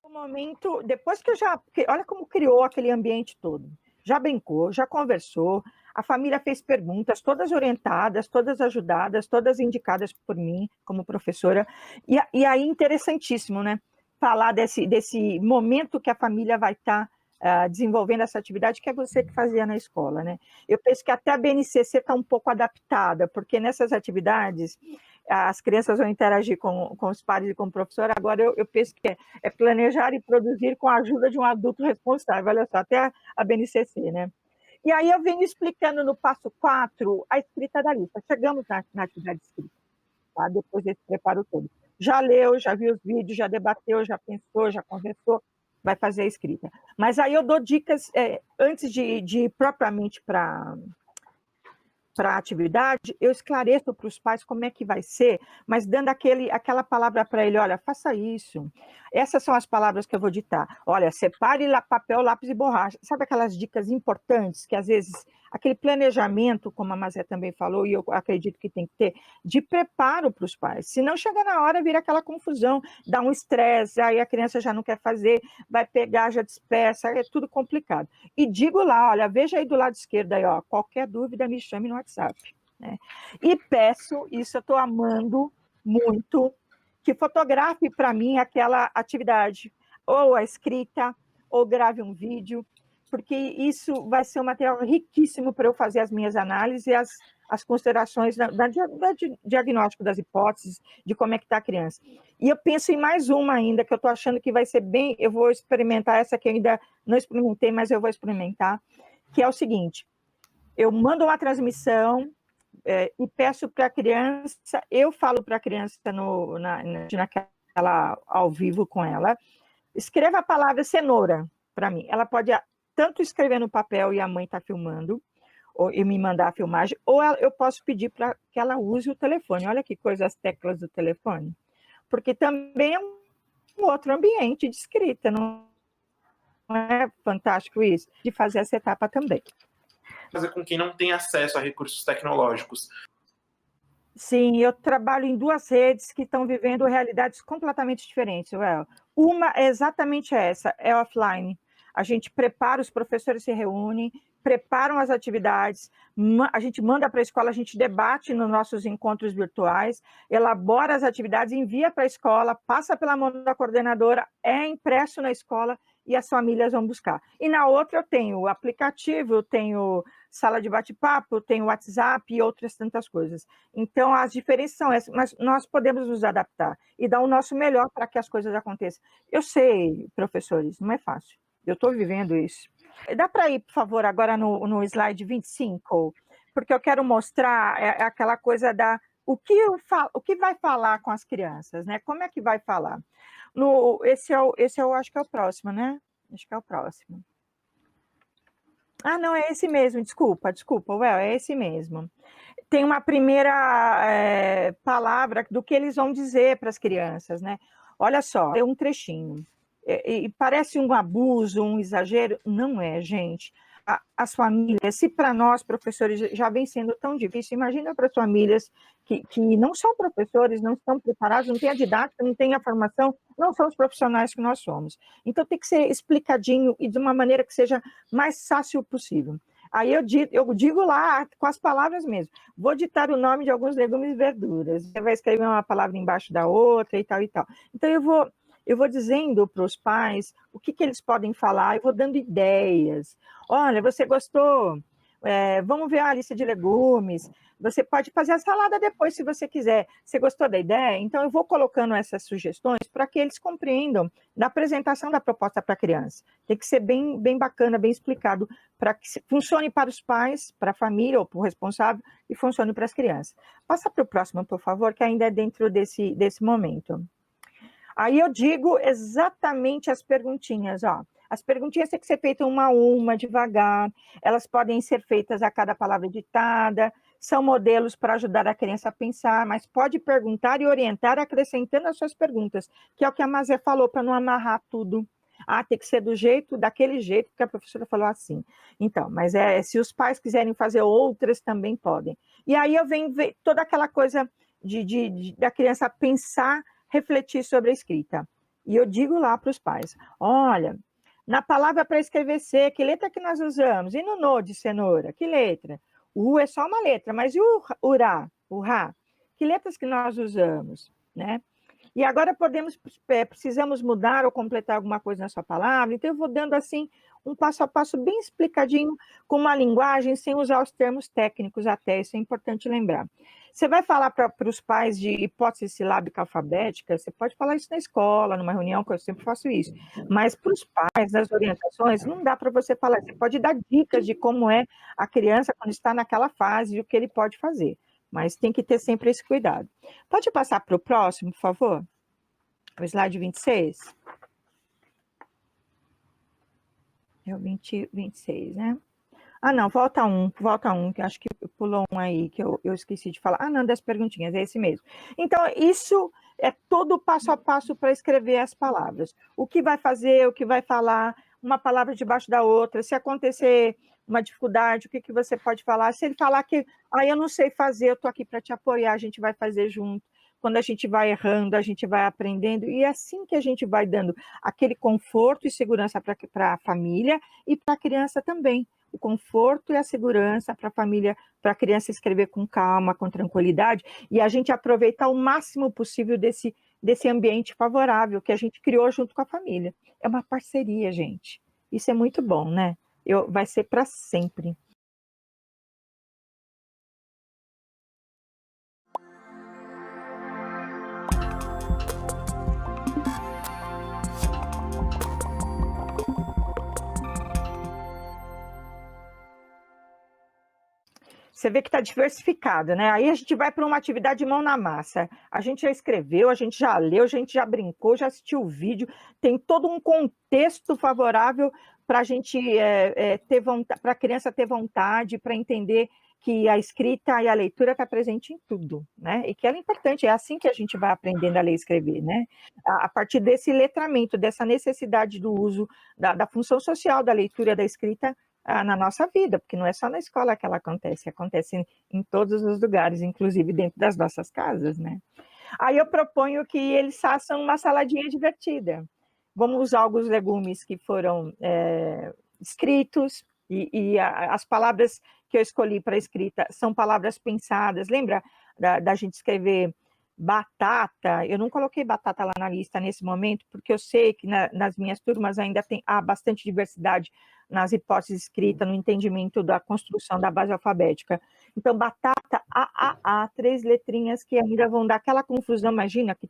No momento, depois que olha como criou aquele ambiente todo. Já brincou, já conversou, a família fez perguntas, todas orientadas, todas ajudadas, todas indicadas por mim como professora. E aí, interessantíssimo, né? Falar desse momento que a família vai estar desenvolvendo essa atividade, que é você que fazia na escola, né? Eu penso que até a BNCC está um pouco adaptada, porque nessas atividades as crianças vão interagir com os pares e com o professor. Agora eu penso que é planejar e produzir com a ajuda de um adulto responsável, olha só, até a BNCC, né? E aí eu venho explicando no passo 4 a escrita da lista. Chegamos na atividade escrita, tá? Depois desse preparo todo. Já leu, já viu os vídeos, já debateu, já pensou, já conversou, vai fazer a escrita. Mas aí eu dou dicas, antes de ir propriamente para a atividade, eu esclareço para os pais como é que vai ser, mas dando aquela palavra para ele, olha, faça isso. Essas são as palavras que eu vou ditar. Olha, separe papel, lápis e borracha. Sabe aquelas dicas importantes que, às vezes, aquele planejamento, como a Mazé também falou, e eu acredito que tem que ter, de preparo para os pais. Se não chega na hora, vira aquela confusão, dá um estresse, aí a criança já não quer fazer, vai pegar, já dispersa, é tudo complicado. E digo lá, olha, veja aí do lado esquerdo, aí, ó, qualquer dúvida me chame no WhatsApp. Né? E peço, isso eu estou amando muito, que fotografe para mim aquela atividade, ou a escrita, ou grave um vídeo, porque isso vai ser um material riquíssimo para eu fazer as minhas análises e as considerações do diagnóstico das hipóteses, de como é que está a criança. E eu penso em mais uma ainda, que eu estou achando que vai ser bem, eu vou experimentar essa que eu ainda não experimentei, mas eu vou experimentar, que é o seguinte, eu mando uma transmissão e peço para a criança, eu falo para a criança naquela ao vivo com ela, escreva a palavra cenoura para mim. Ela pode tanto escrever no papel e a mãe está filmando, e me mandar a filmagem, ou eu posso pedir para que ela use o telefone. Olha que coisa as teclas do telefone. Porque também é um outro ambiente de escrita, não é fantástico isso? De fazer essa etapa também. Fazer com quem não tem acesso a recursos tecnológicos. Sim, eu trabalho em 2 redes que estão vivendo realidades completamente diferentes, Well. Uma é exatamente essa, é offline. A gente prepara, os professores se reúnem, preparam as atividades, a gente manda para a escola, a gente debate nos nossos encontros virtuais, elabora as atividades, envia para a escola, passa pela mão da coordenadora, é impresso na escola e as famílias vão buscar. E na outra eu tenho o aplicativo, eu tenho sala de bate-papo, eu tenho WhatsApp e outras tantas coisas. Então, as diferenças são essas, mas nós podemos nos adaptar e dar o nosso melhor para que as coisas aconteçam. Eu sei, professores, não é fácil. Eu estou vivendo isso. Dá para ir, por favor, agora no slide 25, porque eu quero mostrar aquela coisa o que vai falar com as crianças, né? Como é que vai falar? Esse eu acho que é o próximo, né? Acho que é o próximo. Ah, não, é esse mesmo, desculpa, Well, é esse mesmo. Tem uma primeira palavra do que eles vão dizer para as crianças, né? Olha só, é um trechinho. E parece um abuso, um exagero, não é, gente. As famílias, se para nós, professores, já vem sendo tão difícil, imagina para as famílias que não são professores, não estão preparados, não têm a didática, não têm a formação, não são os profissionais que nós somos. Então, tem que ser explicadinho e de uma maneira que seja mais fácil possível. Aí eu digo lá, com as palavras mesmo, vou ditar o nome de alguns legumes e verduras, você vai escrever uma palavra embaixo da outra e tal e tal. Então, eu vou dizendo para os pais o que eles podem falar, eu vou dando ideias. Olha, você gostou? vamos ver a lista de legumes, você pode fazer a salada depois, se você quiser. Você gostou da ideia? Então, eu vou colocando essas sugestões para que eles compreendam da apresentação da proposta para a criança. Tem que ser bem, bem bacana, bem explicado, para que funcione para os pais, para a família ou para o responsável, e funcione para as crianças. Passa para o próximo, por favor, que ainda é dentro desse momento. Aí eu digo exatamente as perguntinhas, ó. As perguntinhas têm que ser feitas uma a uma, devagar, elas podem ser feitas a cada palavra ditada, são modelos para ajudar a criança a pensar, mas pode perguntar e orientar acrescentando as suas perguntas, que é o que a Mazé falou, para não amarrar tudo. Ah, tem que ser daquele jeito que a professora falou assim. Então, mas se os pais quiserem fazer outras, também podem. E aí eu venho ver toda aquela coisa da criança pensar, refletir sobre a escrita. E eu digo lá para os pais, olha, na palavra para escrever C, que letra que nós usamos? E no no de cenoura, que letra? O U é só uma letra, mas e o Rá? O Rá? Que letras que nós usamos, né? E agora precisamos mudar ou completar alguma coisa na sua palavra, então eu vou dando assim um passo a passo bem explicadinho, com uma linguagem sem usar os termos técnicos até, isso é importante lembrar. Você vai falar para os pais de hipótese silábica alfabética, você pode falar isso na escola, numa reunião, que eu sempre faço isso, mas para os pais, nas orientações, não dá para você falar, você pode dar dicas de como é a criança quando está naquela fase e o que ele pode fazer, mas tem que ter sempre esse cuidado. Pode passar para o próximo, por favor? O slide 26. É o 26, né? Ah, não, volta um, que acho que pulou um aí, que eu esqueci de falar. Ah, não, das perguntinhas, é esse mesmo. Então, isso é todo passo a passo para escrever as palavras. O que vai fazer, o que vai falar, uma palavra debaixo da outra, se acontecer uma dificuldade, o que você pode falar. Se ele falar que, eu não sei fazer, eu estou aqui para te apoiar, a gente vai fazer junto. Quando a gente vai errando, a gente vai aprendendo, e é assim que a gente vai dando aquele conforto e segurança para a família e para a criança também. O conforto e a segurança para a família, para a criança escrever com calma, com tranquilidade, e a gente aproveitar o máximo possível desse ambiente favorável que a gente criou junto com a família. É uma parceria, gente. Isso é muito bom, né? Vai ser para sempre. Você vê que está diversificado, né? Aí a gente vai para uma atividade de mão na massa. A gente já escreveu, a gente já leu, a gente já brincou, já assistiu o vídeo, tem todo um contexto favorável para a gente para a criança ter vontade, para entender que a escrita e a leitura está presente em tudo, né? E que ela é importante, é assim que a gente vai aprendendo a ler e escrever, né? A partir desse letramento, dessa necessidade do uso da função social da leitura e da escrita na nossa vida, porque não é só na escola que ela acontece em todos os lugares, inclusive dentro das nossas casas, né? Aí eu proponho que eles façam uma saladinha divertida. Vamos usar alguns legumes que foram escritos, e as palavras que eu escolhi para escrita são palavras pensadas. Lembra da gente escrever batata? Eu não coloquei batata lá na lista nesse momento, porque eu sei que nas minhas turmas ainda há bastante diversidade nas hipóteses escritas, no entendimento da construção da base alfabética. Então, batata, A, 3 letrinhas que ainda vão dar aquela confusão. Imagina que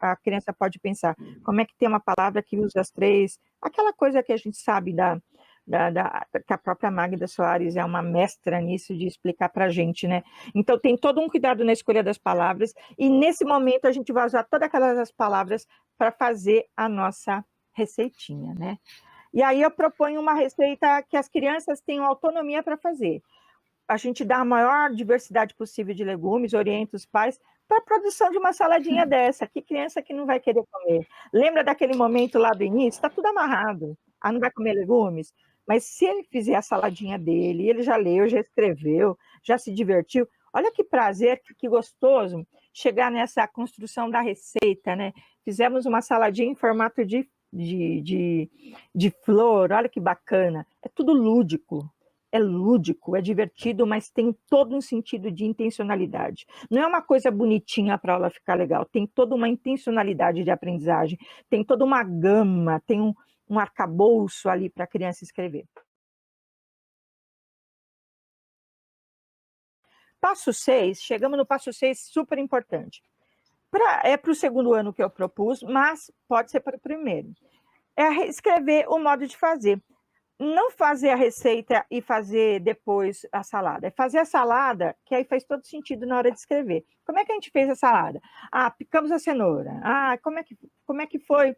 a criança pode pensar, como é que tem uma palavra que usa as 3? Aquela coisa que a gente sabe que a própria Magda Soares é uma mestra nisso, de explicar para a gente, né? Então, tem todo um cuidado na escolha das palavras, e nesse momento a gente vai usar todas aquelas palavras para fazer a nossa receitinha, né? E aí eu proponho uma receita que as crianças tenham autonomia para fazer. A gente dá a maior diversidade possível de legumes, orienta os pais para a produção de uma saladinha dessa. Que criança que não vai querer comer? Lembra daquele momento lá do início? Está tudo amarrado. Não vai comer legumes? Mas se ele fizer a saladinha dele, ele já leu, já escreveu, já se divertiu, olha que prazer, que gostoso chegar nessa construção da receita, né? Fizemos uma saladinha em formato de flor, olha que bacana. É tudo lúdico, é divertido, mas tem todo um sentido de intencionalidade. Não é uma coisa bonitinha para ela ficar legal, tem toda uma intencionalidade de aprendizagem, tem toda uma gama, tem um arcabouço ali para a criança escrever. Passo 6, chegamos no passo 6, super importante. É para o segundo ano que eu propus, mas pode ser para o primeiro. É escrever o modo de fazer. Não fazer a receita e fazer depois a salada. É fazer a salada, que aí faz todo sentido na hora de escrever. Como é que a gente fez a salada? Picamos a cenoura. Como é que foi?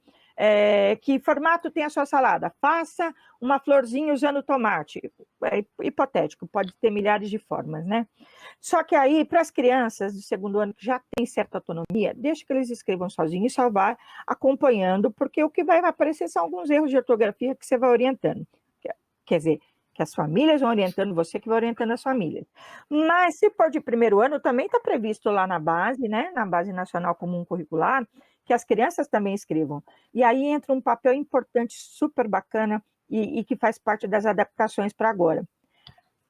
Que formato tem a sua salada? Faça uma florzinha usando tomate. É hipotético, pode ter milhares de formas, né? Só que aí, para as crianças do segundo ano que já têm certa autonomia, deixa que eles escrevam sozinhos e só vai acompanhando, porque o que vai aparecer são alguns erros de ortografia que você vai orientando. Quer dizer, que as famílias vão orientando, você que vai orientando as famílias. Mas se for de primeiro ano, também está previsto lá na base, né? Na Base Nacional Comum Curricular, que as crianças também escrevam. E aí entra um papel importante, super bacana, e que faz parte das adaptações para agora.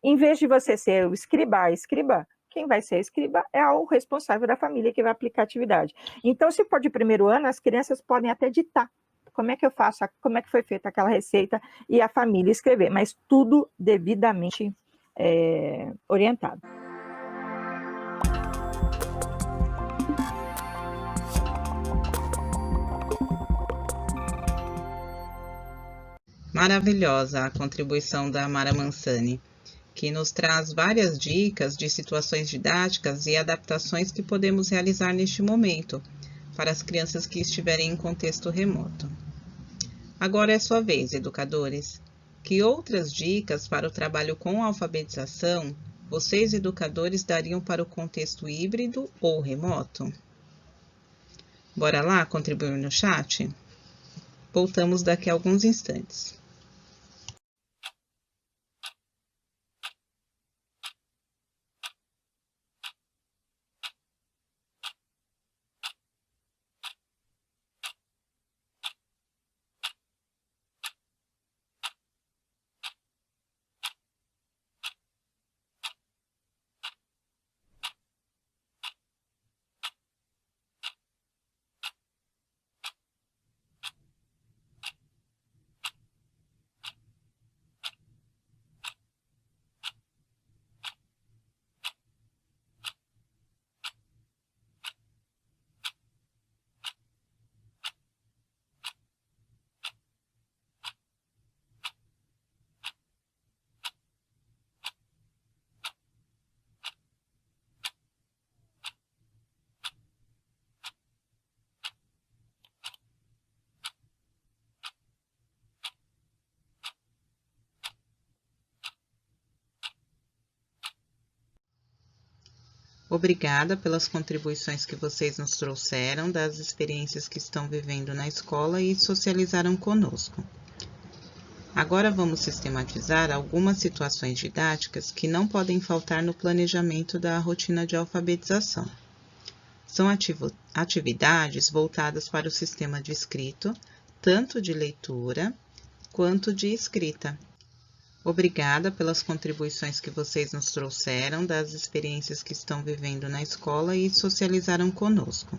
Em vez de você ser o escriba, quem vai ser escriba é o responsável da família que vai aplicar a atividade. Então, se for de primeiro ano, as crianças podem até ditar como é que eu faço, como é que foi feita aquela receita e a família escrever, mas tudo devidamente orientado. Maravilhosa a contribuição da Mara Mansani, que nos traz várias dicas de situações didáticas e adaptações que podemos realizar neste momento para as crianças que estiverem em contexto remoto. Agora é sua vez, educadores. Que outras dicas para o trabalho com alfabetização vocês, educadores, dariam para o contexto híbrido ou remoto? Bora lá contribuir no chat? Voltamos daqui a alguns instantes. Obrigada pelas contribuições que vocês nos trouxeram, das experiências que estão vivendo na escola e socializaram conosco. Agora vamos sistematizar algumas situações didáticas que não podem faltar no planejamento da rotina de alfabetização. São atividades voltadas para o sistema de escrito, tanto de leitura quanto de escrita. Obrigada pelas contribuições que vocês nos trouxeram, das experiências que estão vivendo na escola e socializaram conosco.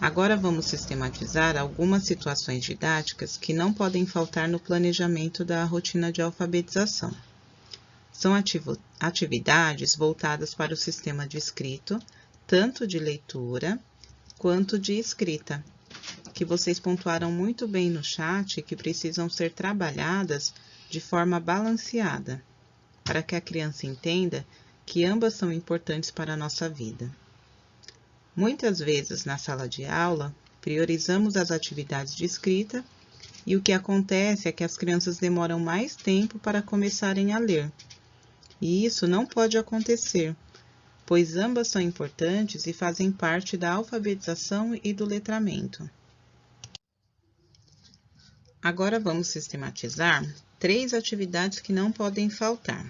Agora vamos sistematizar algumas situações didáticas que não podem faltar no planejamento da rotina de alfabetização. São atividades voltadas para o sistema de escrito, tanto de leitura quanto de escrita, que vocês pontuaram muito bem no chat, que precisam ser trabalhadas de forma balanceada, para que a criança entenda que ambas são importantes para a nossa vida. Muitas vezes, na sala de aula, priorizamos as atividades de escrita e o que acontece é que as crianças demoram mais tempo para começarem a ler. E isso não pode acontecer, pois ambas são importantes e fazem parte da alfabetização e do letramento. Agora vamos sistematizar 3 atividades que não podem faltar.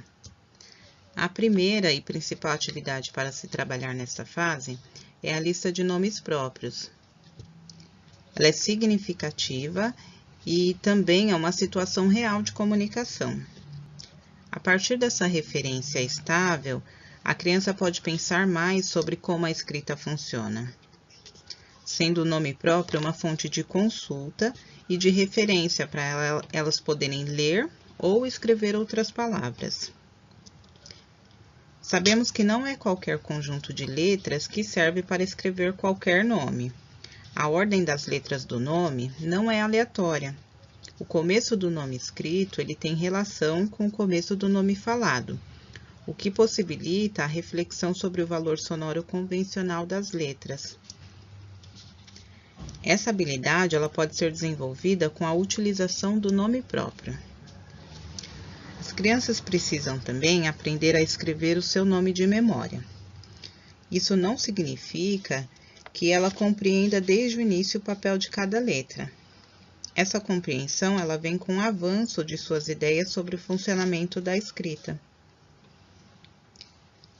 A primeira e principal atividade para se trabalhar nesta fase é a lista de nomes próprios. Ela é significativa e também é uma situação real de comunicação. A partir dessa referência estável, a criança pode pensar mais sobre como a escrita funciona, sendo o nome próprio uma fonte de consulta e de referência para elas poderem ler ou escrever outras palavras. Sabemos que não é qualquer conjunto de letras que serve para escrever qualquer nome. A ordem das letras do nome não é aleatória. O começo do nome escrito ele tem relação com o começo do nome falado, o que possibilita a reflexão sobre o valor sonoro convencional das letras. Essa habilidade ela pode ser desenvolvida com a utilização do nome próprio. As crianças precisam também aprender a escrever o seu nome de memória. Isso não significa que ela compreenda desde o início o papel de cada letra. Essa compreensão ela vem com o avanço de suas ideias sobre o funcionamento da escrita.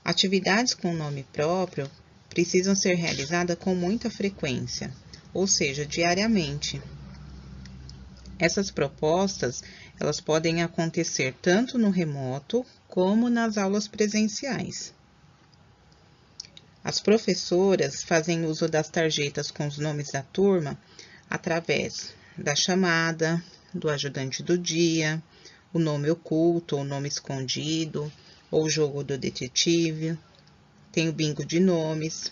Atividades com nome próprio precisam ser realizadas com muita frequência, ou seja, diariamente. Essas propostas, elas podem acontecer tanto no remoto como nas aulas presenciais. As professoras fazem uso das tarjetas com os nomes da turma através da chamada, do ajudante do dia, o nome oculto ou nome escondido, ou o jogo do detetive, tem o bingo de nomes.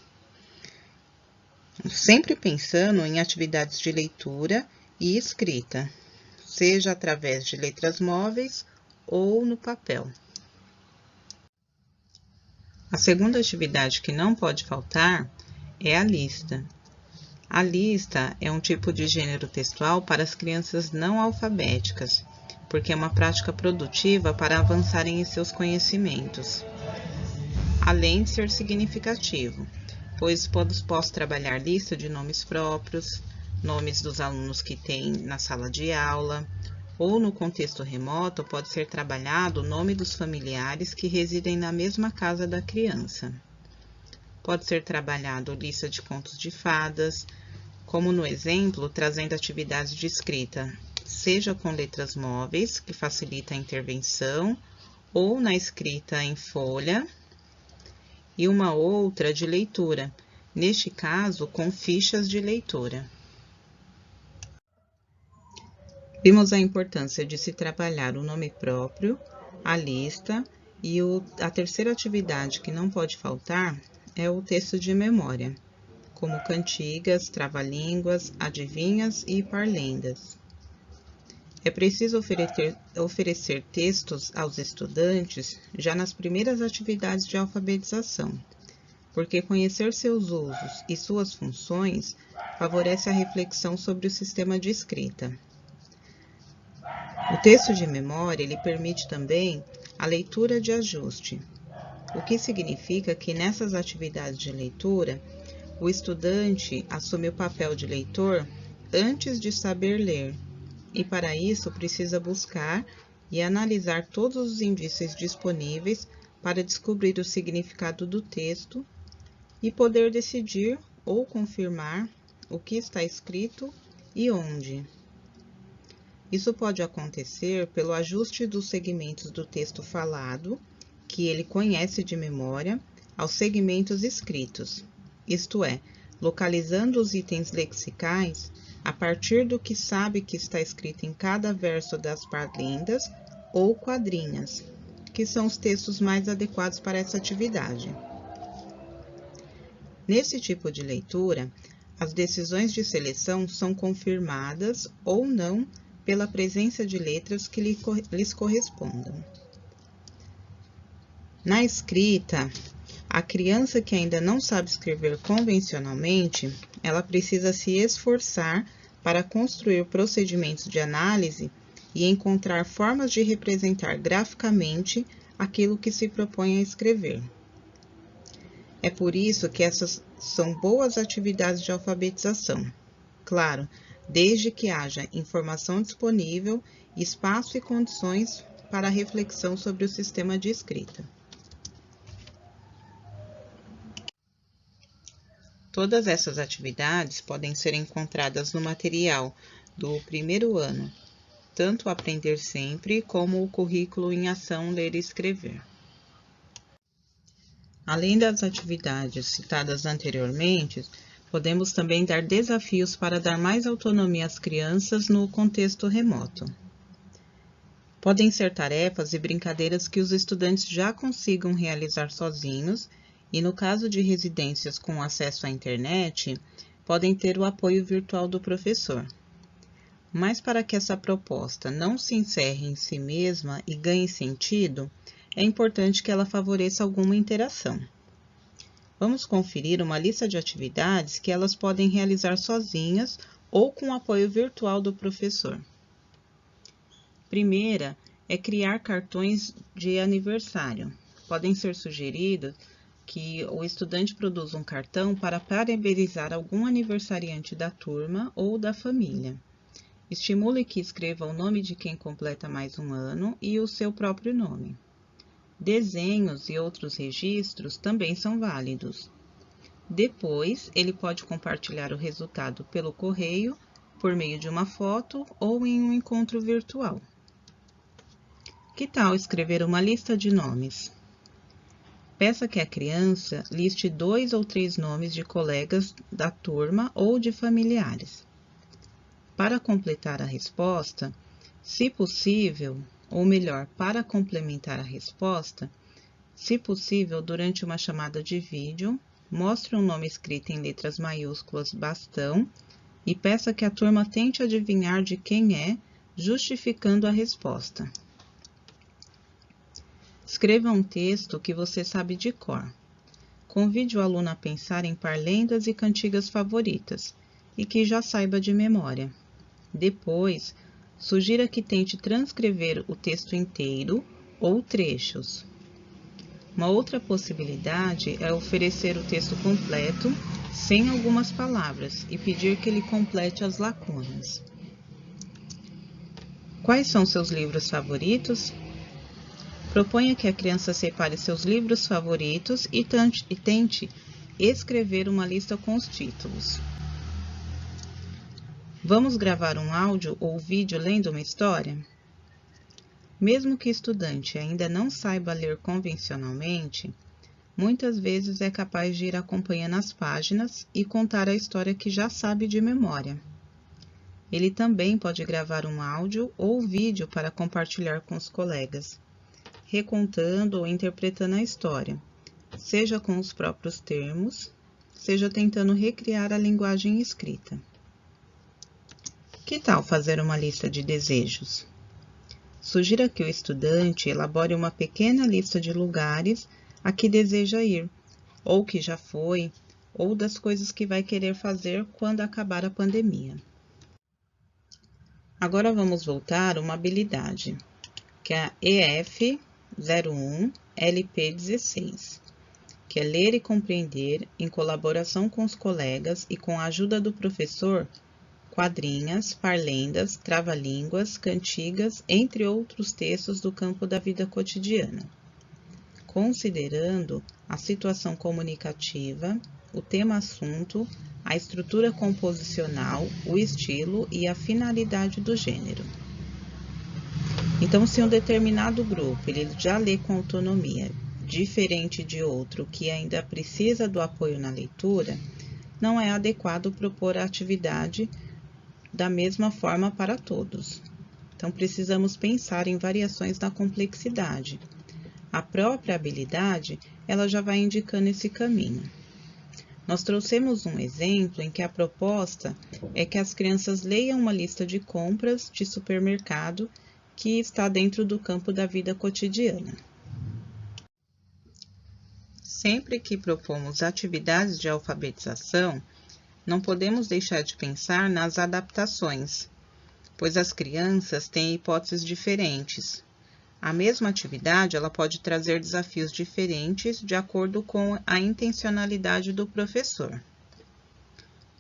Sempre pensando em atividades de leitura e escrita, seja através de letras móveis ou no papel. A segunda atividade que não pode faltar é a lista. A lista é um tipo de gênero textual para as crianças não alfabéticas, porque é uma prática produtiva para avançarem em seus conhecimentos, além de ser significativo, pois posso trabalhar lista de nomes próprios, nomes dos alunos que tem na sala de aula, ou no contexto remoto pode ser trabalhado o nome dos familiares que residem na mesma casa da criança. Pode ser trabalhado lista de contos de fadas, como no exemplo, trazendo atividades de escrita, seja com letras móveis, que facilita a intervenção, ou na escrita em folha, e uma outra de leitura, neste caso com fichas de leitura. Vimos a importância de se trabalhar o nome próprio, a lista, e a terceira atividade que não pode faltar é o texto de memória, como cantigas, trava-línguas, adivinhas e parlendas. É preciso oferecer textos aos estudantes já nas primeiras atividades de alfabetização, porque conhecer seus usos e suas funções favorece a reflexão sobre o sistema de escrita. O texto de memória ele permite também a leitura de ajuste, o que significa que nessas atividades de leitura, o estudante assume o papel de leitor antes de saber ler, e para isso precisa buscar e analisar todos os indícios disponíveis para descobrir o significado do texto e poder decidir ou confirmar o que está escrito e onde. Isso pode acontecer pelo ajuste dos segmentos do texto falado, que ele conhece de memória, aos segmentos escritos, isto é, localizando os itens lexicais a partir do que sabe que está escrito em cada verso das parlendas ou quadrinhas, que são os textos mais adequados para essa atividade. Nesse tipo de leitura, as decisões de seleção são confirmadas ou não pela presença de letras que lhes correspondam. Na escrita, a criança que ainda não sabe escrever convencionalmente, ela precisa se esforçar para construir procedimentos de análise e encontrar formas de representar graficamente aquilo que se propõe a escrever. É por isso que essas são boas atividades de alfabetização. Claro, desde que haja informação disponível, espaço e condições para a reflexão sobre o sistema de escrita. Todas essas atividades podem ser encontradas no material do primeiro ano, tanto o Aprender Sempre como o Currículo em Ação Ler e Escrever. Além das atividades citadas anteriormente, podemos também dar desafios para dar mais autonomia às crianças no contexto remoto. Podem ser tarefas e brincadeiras que os estudantes já consigam realizar sozinhos e, no caso de residências com acesso à internet, podem ter o apoio virtual do professor. Mas para que essa proposta não se encerre em si mesma e ganhe sentido, é importante que ela favoreça alguma interação. Vamos conferir uma lista de atividades que elas podem realizar sozinhas ou com o apoio virtual do professor. Primeira é criar cartões de aniversário. Podem ser sugeridos que o estudante produza um cartão para parabenizar algum aniversariante da turma ou da família. Estimule que escreva o nome de quem completa mais um ano e o seu próprio nome. Desenhos e outros registros também são válidos. Depois, ele pode compartilhar o resultado pelo correio, por meio de uma foto ou em um encontro virtual. Que tal escrever uma lista de nomes? Peça que a criança liste 2 ou 3 nomes de colegas da turma ou de familiares. Para completar a resposta, se possível, ou melhor, para complementar a resposta, se possível, durante uma chamada de vídeo, mostre um nome escrito em letras maiúsculas bastão e peça que a turma tente adivinhar de quem é, justificando a resposta. Escreva um texto que você sabe de cor. Convide o aluno a pensar em parlendas e cantigas favoritas e que já saiba de memória. Depois, sugira que tente transcrever o texto inteiro ou trechos. Uma outra possibilidade é oferecer o texto completo, sem algumas palavras, e pedir que ele complete as lacunas. Quais são seus livros favoritos? Proponha que a criança separe seus livros favoritos e tente escrever uma lista com os títulos. Vamos gravar um áudio ou vídeo lendo uma história? Mesmo que o estudante ainda não saiba ler convencionalmente, muitas vezes é capaz de ir acompanhando as páginas e contar a história que já sabe de memória. Ele também pode gravar um áudio ou vídeo para compartilhar com os colegas, recontando ou interpretando a história, seja com os próprios termos, seja tentando recriar a linguagem escrita. Que tal fazer uma lista de desejos? Sugira que o estudante elabore uma pequena lista de lugares a que deseja ir, ou que já foi, ou das coisas que vai querer fazer quando acabar a pandemia. Agora vamos voltar a uma habilidade, que é a EF01-LP16, que é ler e compreender, em colaboração com os colegas e com a ajuda do professor, quadrinhas, parlendas, trava-línguas, cantigas, entre outros textos do campo da vida cotidiana, considerando a situação comunicativa, o tema-assunto, a estrutura composicional, o estilo e a finalidade do gênero. Então, se um determinado grupo ele já lê com autonomia, diferente de outro que ainda precisa do apoio na leitura, não é adequado propor a atividade da mesma forma para todos. Então, precisamos pensar em variações da complexidade. A própria habilidade, ela já vai indicando esse caminho. Nós trouxemos um exemplo em que a proposta é que as crianças leiam uma lista de compras de supermercado que está dentro do campo da vida cotidiana. Sempre que propomos atividades de alfabetização, não podemos deixar de pensar nas adaptações, pois as crianças têm hipóteses diferentes. A mesma atividade ela pode trazer desafios diferentes de acordo com a intencionalidade do professor.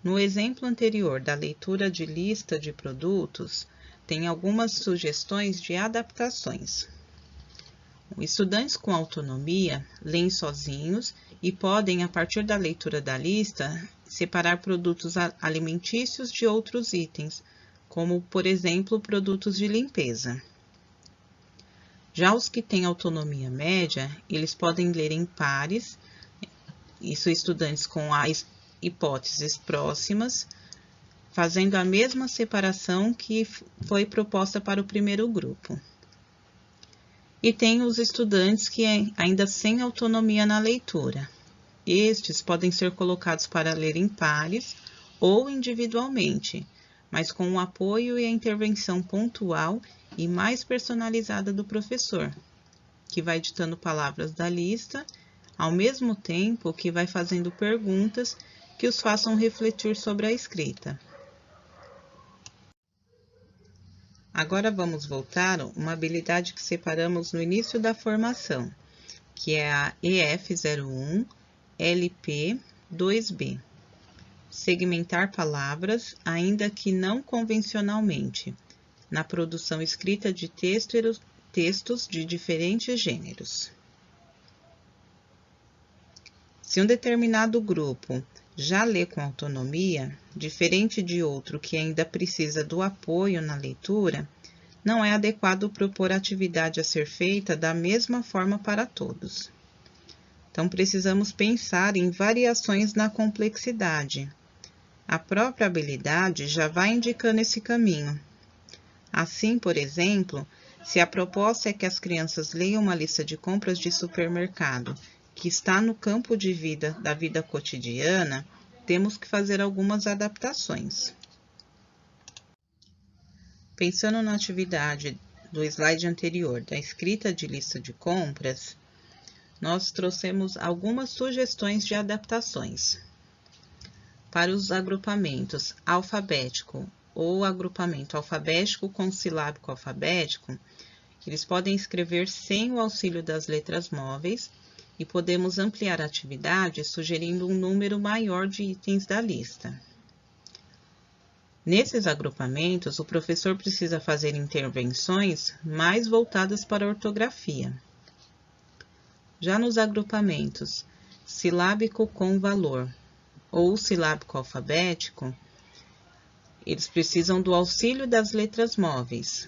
No exemplo anterior da leitura de lista de produtos, tem algumas sugestões de adaptações. Estudantes com autonomia leem sozinhos e podem, a partir da leitura da lista, separar produtos alimentícios de outros itens, como, por exemplo, produtos de limpeza. Já os que têm autonomia média, eles podem ler em pares, isso estudantes com as hipóteses próximas, fazendo a mesma separação que foi proposta para o primeiro grupo. E tem os estudantes que ainda sem autonomia na leitura. Estes podem ser colocados para ler em pares ou individualmente, mas com o apoio e a intervenção pontual e mais personalizada do professor, que vai ditando palavras da lista, ao mesmo tempo que vai fazendo perguntas que os façam refletir sobre a escrita. Agora vamos voltar a uma habilidade que separamos no início da formação, que é a EF01 LP 2B. Segmentar palavras, ainda que não convencionalmente, na produção escrita de textos de diferentes gêneros. Se um determinado grupo já lê com autonomia, diferente de outro que ainda precisa do apoio na leitura, não é adequado propor a atividade a ser feita da mesma forma para todos. Então, precisamos pensar em variações na complexidade. A própria habilidade já vai indicando esse caminho. Assim, por exemplo, se a proposta é que as crianças leiam uma lista de compras de supermercado que está no campo de vida da vida cotidiana, temos que fazer algumas adaptações. Pensando na atividade do slide anterior, da escrita de lista de compras, nós trouxemos algumas sugestões de adaptações. Para os agrupamentos alfabético ou agrupamento alfabético com silábico alfabético, eles podem escrever sem o auxílio das letras móveis e podemos ampliar a atividade sugerindo um número maior de itens da lista. Nesses agrupamentos, o professor precisa fazer intervenções mais voltadas para a ortografia. Já nos agrupamentos silábico com valor ou silábico alfabético, eles precisam do auxílio das letras móveis.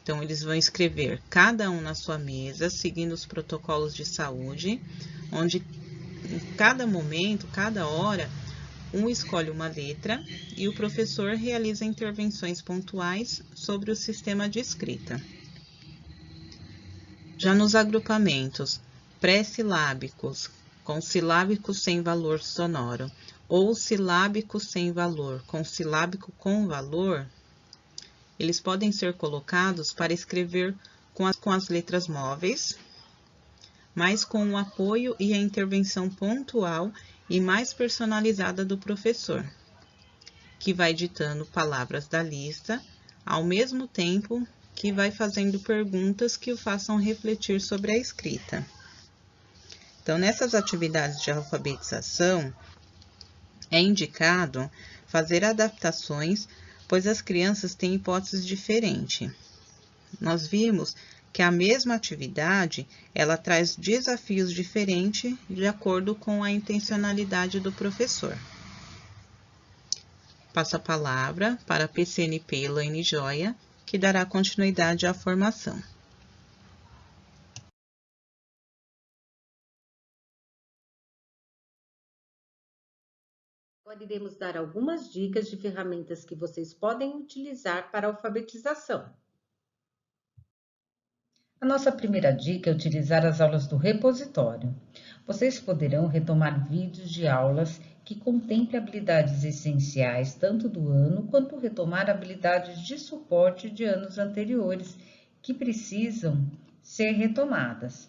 Então, eles vão escrever cada um na sua mesa, seguindo os protocolos de saúde, onde em cada momento, cada hora, um escolhe uma letra e o professor realiza intervenções pontuais sobre o sistema de escrita. Já nos agrupamentos pré-silábicos, com silábicos sem valor sonoro, ou silábicos sem valor, com silábico com valor, eles podem ser colocados para escrever com as letras móveis, mas com o apoio e a intervenção pontual e mais personalizada do professor, que vai ditando palavras da lista, ao mesmo tempo que vai fazendo perguntas que o façam refletir sobre a escrita. Então, nessas atividades de alfabetização, é indicado fazer adaptações, pois as crianças têm hipóteses diferentes. Nós vimos que a mesma atividade, ela traz desafios diferentes de acordo com a intencionalidade do professor. Passo a palavra para a PCNP Elaine Joia, que dará continuidade à formação. Agora iremos dar algumas dicas de ferramentas que vocês podem utilizar para a alfabetização. A nossa primeira dica é utilizar as aulas do repositório. Vocês poderão retomar vídeos de aulas que contemplem habilidades essenciais tanto do ano quanto retomar habilidades de suporte de anos anteriores que precisam ser retomadas.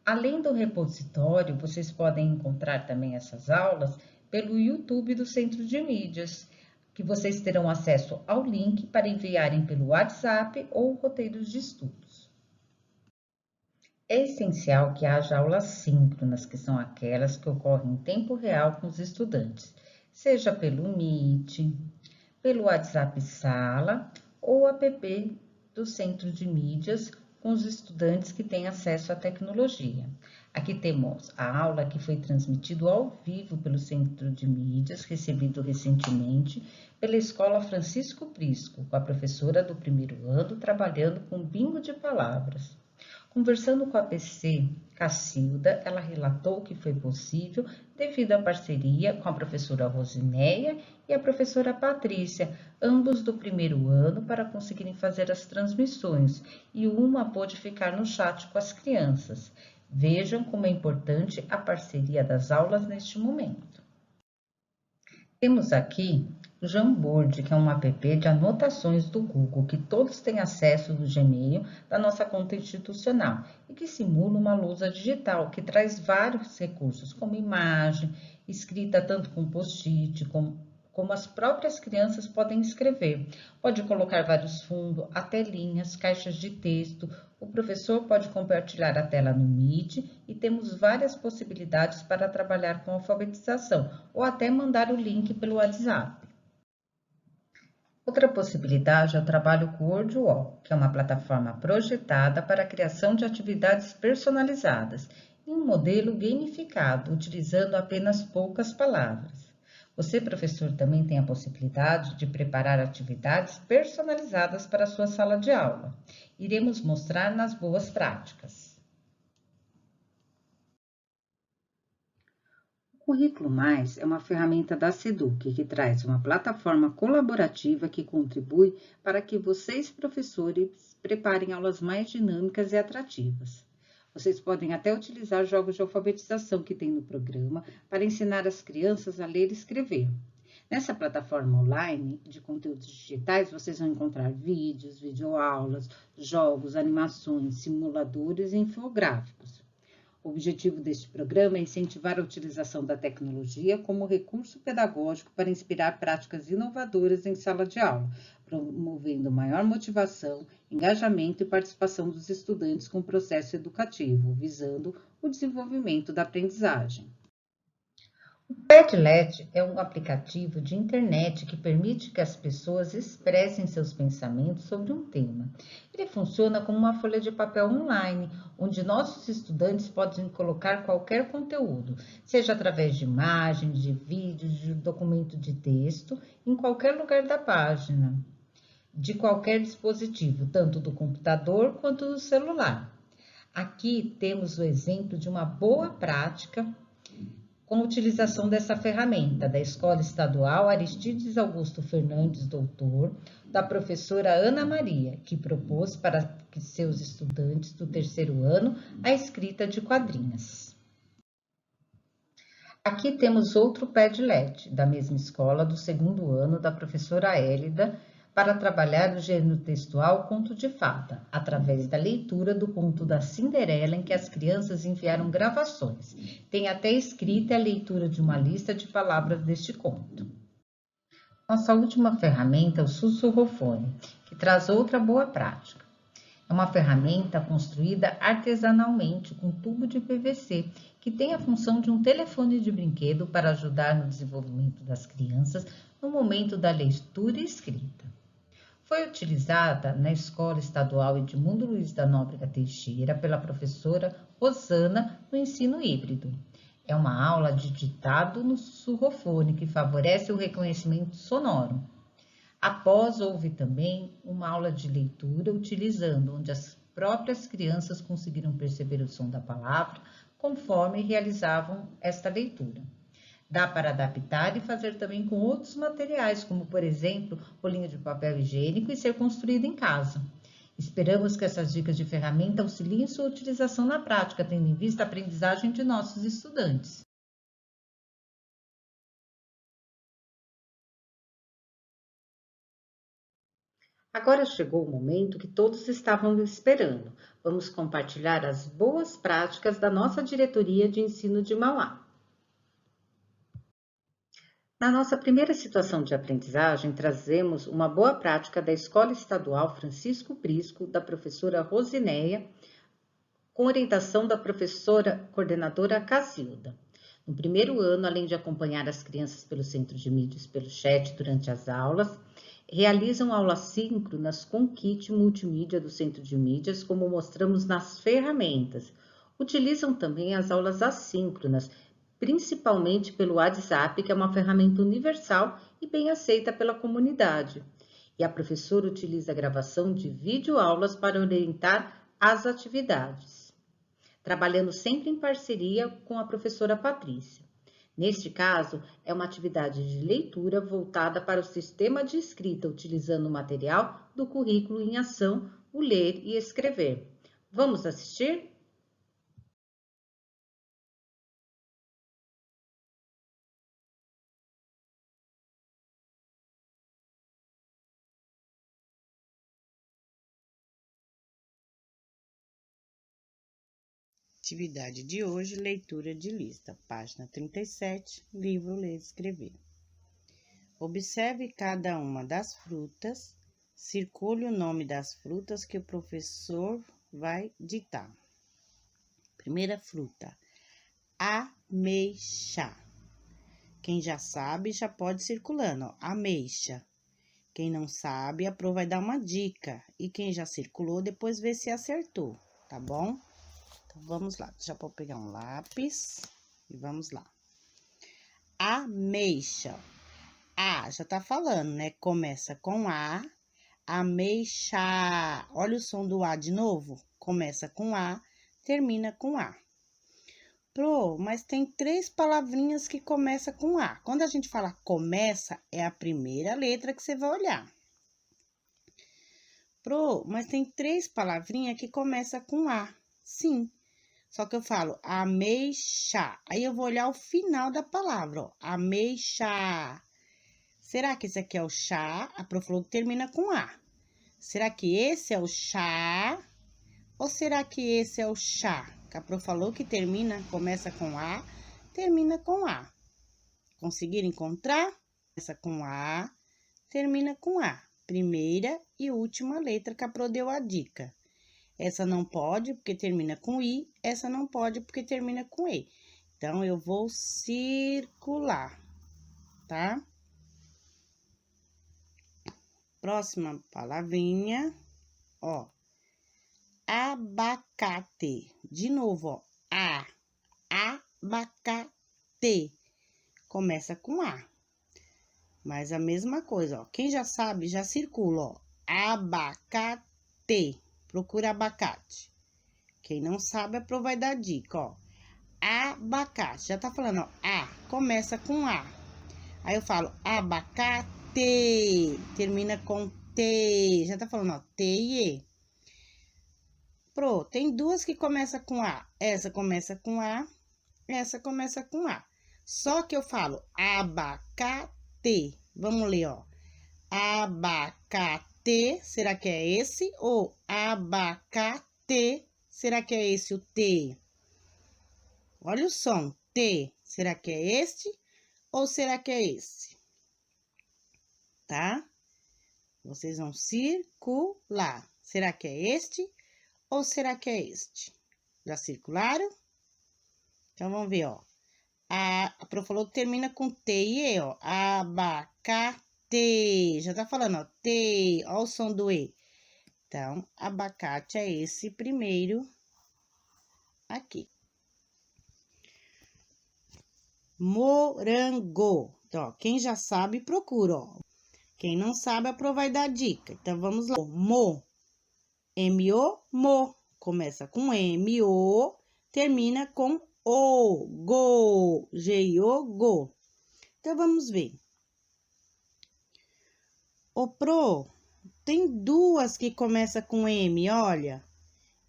Além do repositório, vocês podem encontrar também essas aulas pelo YouTube do Centro de Mídias, que vocês terão acesso ao link para enviarem pelo WhatsApp ou roteiros de estudos. É essencial que haja aulas síncronas, que são aquelas que ocorrem em tempo real com os estudantes, seja pelo Meet, pelo WhatsApp Sala ou app do Centro de Mídias com os estudantes que têm acesso à tecnologia. Aqui temos a aula que foi transmitida ao vivo pelo Centro de Mídias, recebido recentemente pela Escola Francisco Prisco, com a professora do primeiro ano, trabalhando com bingo de palavras. Conversando com a PC, Cacilda, ela relatou que foi possível devido à parceria com a professora Rosinéia e a professora Patrícia, ambos do primeiro ano, para conseguirem fazer as transmissões, e uma pôde ficar no chat com as crianças. Vejam como é importante a parceria das aulas neste momento. Temos aqui o Jamboard, que é um app de anotações do Google, que todos têm acesso no Gmail da nossa conta institucional e que simula uma lousa digital, que traz vários recursos, como imagem, escrita tanto com post-it, como as próprias crianças podem escrever. Pode colocar vários fundos, até linhas, caixas de texto. O professor pode compartilhar a tela no Meet e temos várias possibilidades para trabalhar com alfabetização ou até mandar o link pelo WhatsApp. Outra possibilidade é o trabalho com o WordWall, que é uma plataforma projetada para a criação de atividades personalizadas em um modelo gamificado, utilizando apenas poucas palavras. Você, professor, também tem a possibilidade de preparar atividades personalizadas para a sua sala de aula. Iremos mostrar nas boas práticas. O Currículo Mais é uma ferramenta da Seduc que traz uma plataforma colaborativa que contribui para que vocês, professores, preparem aulas mais dinâmicas e atrativas. Vocês podem até utilizar jogos de alfabetização que tem no programa para ensinar as crianças a ler e escrever. Nessa plataforma online de conteúdos digitais, vocês vão encontrar vídeos, videoaulas, jogos, animações, simuladores e infográficos. O objetivo deste programa é incentivar a utilização da tecnologia como recurso pedagógico para inspirar práticas inovadoras em sala de aula, promovendo maior motivação, engajamento e participação dos estudantes com o processo educativo, visando o desenvolvimento da aprendizagem. O Padlet é um aplicativo de internet que permite que as pessoas expressem seus pensamentos sobre um tema. Ele funciona como uma folha de papel online, onde nossos estudantes podem colocar qualquer conteúdo, seja através de imagens, de vídeos, de documento de texto, em qualquer lugar da página, de qualquer dispositivo, tanto do computador quanto do celular. Aqui temos o exemplo de uma boa prática com a utilização dessa ferramenta da Escola Estadual Aristides Augusto Fernandes, doutor, da professora Ana Maria, que propôs para que seus estudantes do terceiro ano a escrita de quadrinhas. Aqui temos outro Padlet, da mesma escola, do segundo ano, da professora Hélida, para trabalhar o gênero textual Conto de Fada, através da leitura do conto da Cinderela, em que as crianças enviaram gravações. Tem até escrita a leitura de uma lista de palavras deste conto. Nossa última ferramenta é o Sussurrofone, que traz outra boa prática. É uma ferramenta construída artesanalmente com tubo de PVC, que tem a função de um telefone de brinquedo para ajudar no desenvolvimento das crianças no momento da leitura e escrita. Foi utilizada na Escola Estadual Edmundo Luiz da Nóbrega Teixeira pela professora Rosana no ensino híbrido. É uma aula de ditado no sussurrofone que favorece o reconhecimento sonoro. Após, houve também uma aula de leitura utilizando, onde as próprias crianças conseguiram perceber o som da palavra conforme realizavam esta leitura. Dá para adaptar e fazer também com outros materiais, como, por exemplo, rolinho de papel higiênico e ser construído em casa. Esperamos que essas dicas de ferramenta auxiliem sua utilização na prática, tendo em vista a aprendizagem de nossos estudantes. Agora chegou o momento que todos estavam esperando. Vamos compartilhar as boas práticas da nossa diretoria de ensino de Mauá. Na nossa primeira situação de aprendizagem, trazemos uma boa prática da Escola Estadual Francisco Prisco, da professora Rosinéia, com orientação da professora coordenadora Cacilda. No primeiro ano, além de acompanhar as crianças pelo centro de mídias pelo chat durante as aulas, realizam aulas síncronas com kit multimídia do centro de mídias, como mostramos nas ferramentas. Utilizam também as aulas assíncronas, principalmente pelo WhatsApp, que é uma ferramenta universal e bem aceita pela comunidade. E a professora utiliza a gravação de videoaulas para orientar as atividades. trabalhando sempre em parceria com a professora Patrícia. Neste caso, é uma atividade de leitura voltada para o sistema de escrita, utilizando o material do currículo em ação, o ler e escrever. Vamos assistir? Atividade de hoje, leitura de lista, página 37, livro Ler e Escrever. Observe cada uma das frutas, circule o nome das frutas que o professor vai ditar. Primeira fruta, ameixa. Quem já sabe já pode ir circulando, ó, ameixa. Quem não sabe, a Pro vai dar uma dica. E quem já circulou, depois vê se acertou, tá bom? Então, vamos lá. Já pode pegar um lápis e vamos lá. Ameixa. A, já tá falando, né? Começa com A. Ameixa. Olha o som do A de novo. Começa com A, termina com A. Pro, mas tem 3 palavrinhas que começam com A. Quando a gente fala começa, é a primeira letra que você vai olhar. Pro, mas tem 3 palavrinhas que começam com A. Sim. Só que eu falo ameixa. Aí eu vou olhar o final da palavra, ó. Ameixa. Será que esse aqui é o chá? A Pro falou que termina com A. Será que esse é o chá? Ou será que esse é o chá? A Pro falou que começa com A, termina com A. Conseguiram encontrar? Começa com A, termina com A. Primeira e última letra que a Pro deu a dica. Essa não pode porque termina com I, essa não pode porque termina com E. Então, eu vou circular, tá? Próxima palavrinha, ó. Abacate. De novo, ó. A. Abacate. Começa com A. Mas a mesma coisa, ó. Quem já sabe, já circula, ó. Abacate. Procura abacate. Quem não sabe, a Pro vai dar dica, ó. Abacate. Já tá falando, ó. A. Começa com A. Aí eu falo abacate. Termina com T. Já tá falando, ó. T e E. Pro, tem 2 que começam com A. Essa começa com A, essa começa com A. Só que eu falo abacate. Vamos ler, ó. Abacate, será que é esse? Ou abacate, será que é esse o T? Olha o som, T. Será que é este? Ou será que é esse? Tá? Vocês vão circular. Será que é este? Ou será que é este? Já circularam? Então, vamos ver, ó. A Pro falou que termina com T e E, ó. Abacate. Já tá falando, ó. T. Ó o som do E. Então, abacate é esse primeiro aqui. Morango. Então, ó, quem já sabe, procura, ó. Quem não sabe, a Pro vai dar dica. Então, vamos lá. M-O, mo. Começa com M-O, termina com O, go. G-I-O, go. Então, vamos ver. Ô, Pro, tem 2 que começam com M, olha.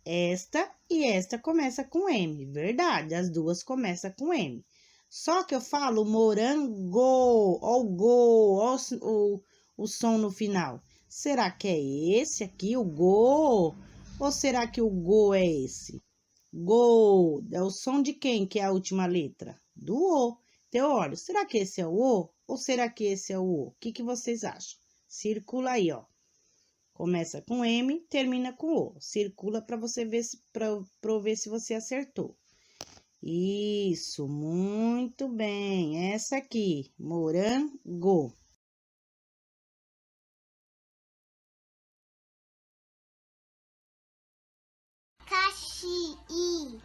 Esta e esta começa com M. Verdade, as 2 começam com M. Só que eu falo morango, ó o go, ó o som no final. Será que é esse aqui, o go? Ou será que o go é esse? Go, é o som de quem que é a última letra? Do O. Então, olha, será que esse é o O? Ou será que esse é o O? O que vocês acham? Circula aí, ó. Começa com M, termina com O. Circula para você ver para ver se você acertou. Isso, muito bem. Essa aqui, morango. I.